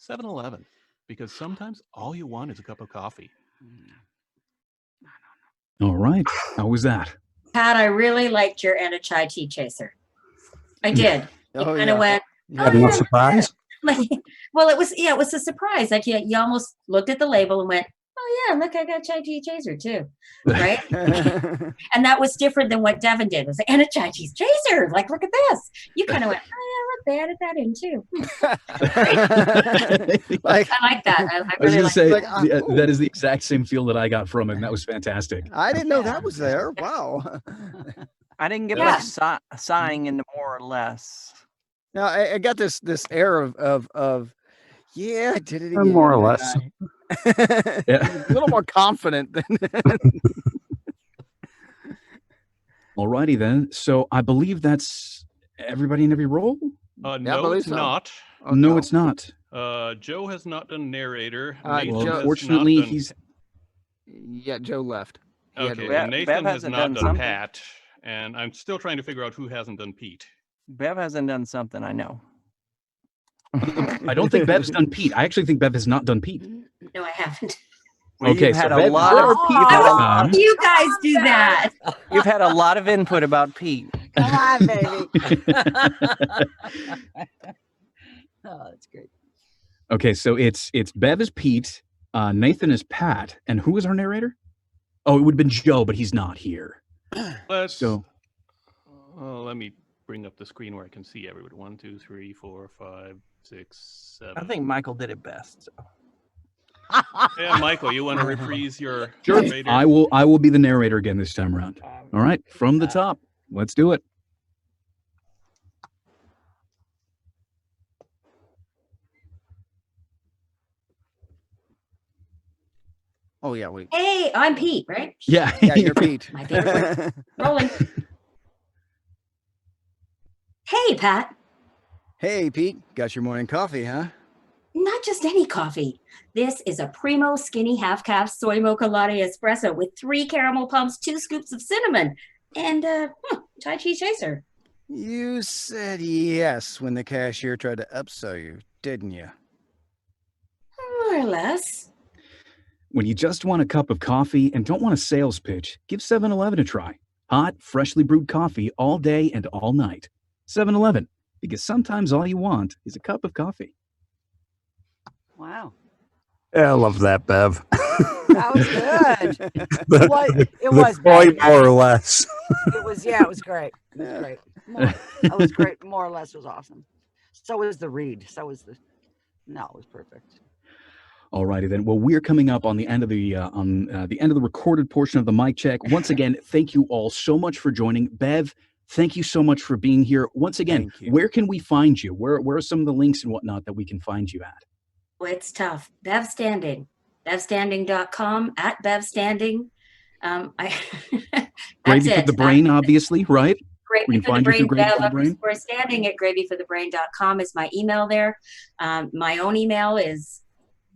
7-Eleven, because sometimes all you want is a cup of coffee. All right. How was that? Pat, I really liked your and a chai tea chaser. I did. You kind of went, You had enough surprise? like, well, it was a surprise. Like you almost looked at the label and went, oh yeah, look, I got chai tea chaser too, right? And that was different than what Devin did. It was like, and a chai tea chaser. Like, look at this. You kind of went, oh they added that in too. Like, I like that. I I was really going to like say, like, that is the exact same feel that I got from it, and that was fantastic. I didn't know that was there. Wow. I didn't get Yeah. much sighing in the more or less. Now I got this air of yeah, I did it again. More or less. A little more confident than Alrighty then. So I believe that's everybody in every role? I No, believe it's so. not. Oh, No, it's not. Joe has not done narrator. Well, Nathan Well, has unfortunately, not done... he's Yeah, Joe left. He had to Okay, leave. and Bev Nathan has hasn't not done done something. Pat, and I'm still trying to figure out who hasn't done Pete. Bev hasn't done something, I know. I don't think Bev's done Pete. I actually think Bev has not done Pete. No, I haven't. Well, Okay, you've so had a Bev, lot you're of Pete you've had this a- time. You guys do that. you've had a lot of input about Pete. Come on, baby. Oh, that's great. Okay, so it's Bev is Pete, Nathan is Pat, and who is our narrator? Oh, it would have been Joe, but he's not here. Let's. So Let me bring up the screen where I can see everybody. 1, 2, 3, 4, 5, 6, 7. I think Michael did it best. Yeah, Michael, you want to reprise your sure, narrator? I will be the narrator again this time around. All right, from the top. Let's do it. Oh yeah, wait. Hey, I'm Pete, right? Yeah. Yeah, you're Pete. My favorite. Rolling. Hey, Pat. Hey, Pete. Got your morning coffee, huh? Not just any coffee. This is a primo skinny half-cap soy mocha latte espresso with 3 caramel pumps, 2 scoops of cinnamon, and Thai cheese chaser. You said yes when the cashier tried to upsell you, didn't you? More or less. When you just want a cup of coffee and don't want a sales pitch, give 7-Eleven a try. Hot, freshly brewed coffee all day and all night. 7-Eleven, because sometimes all you want is a cup of coffee. Wow. Yeah, I love that, Bev. That was good. The It was boy, great. more or less. It was, yeah, it was great. It was great. That was great. More or less was awesome. So was the read. So was the, no, it was perfect. Alrighty then. Well, we're coming up on the end of the recorded portion of the mic check. Once again, thank you all so much for joining. Bev, thank you so much for being here. Once again, Thank you. where can we find you? Where are some of the links and whatnot that we can find you at? Well, it's tough. Bev Standing. BevStanding.com, at Bev Standing. Gravy That's for it. the brain, obviously, right? We Gravy can for the find you through brain. Gravy for the Brain. Bev Standing at gravyforthebrain.com is my email there. My own email is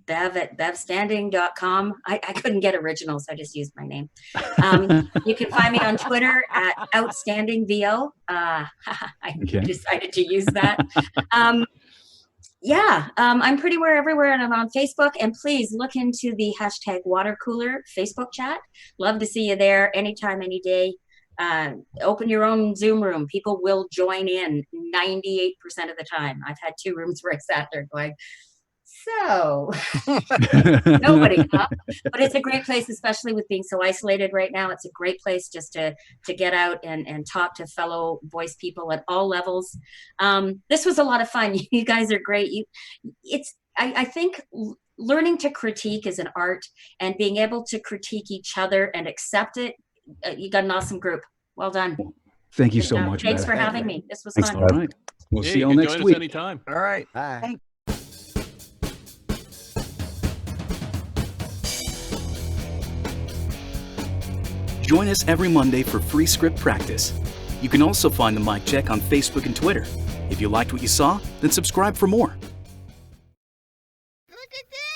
Bev at bevstanding.com. I couldn't get original, so I just used my name. You can find me on Twitter at OutstandingVO. I decided to use that. I'm pretty everywhere, and I'm on Facebook. And please look into the hashtag water cooler Facebook chat. Love to see you there anytime, any day. Open your own Zoom room. People will join in 98% of the time. I've had 2 rooms where I sat there going, so nobody, huh? But it's a great place, especially with being so isolated right now. It's a great place just to get out and talk to fellow voice people at all levels. This was a lot of fun. You guys are great. I think learning to critique is an art, and being able to critique each other and accept it. You got an awesome group. Well done. Thank you Good so job. much, Thanks Bev. for having me. This was Thanks, fun. Bev. All right. We'll Hey, see you all can next join week. us anytime. All right. Bye. Thank Join us every Monday for free script practice. You can also find the mic check on Facebook and Twitter. If you liked what you saw, then subscribe for more. Look at this!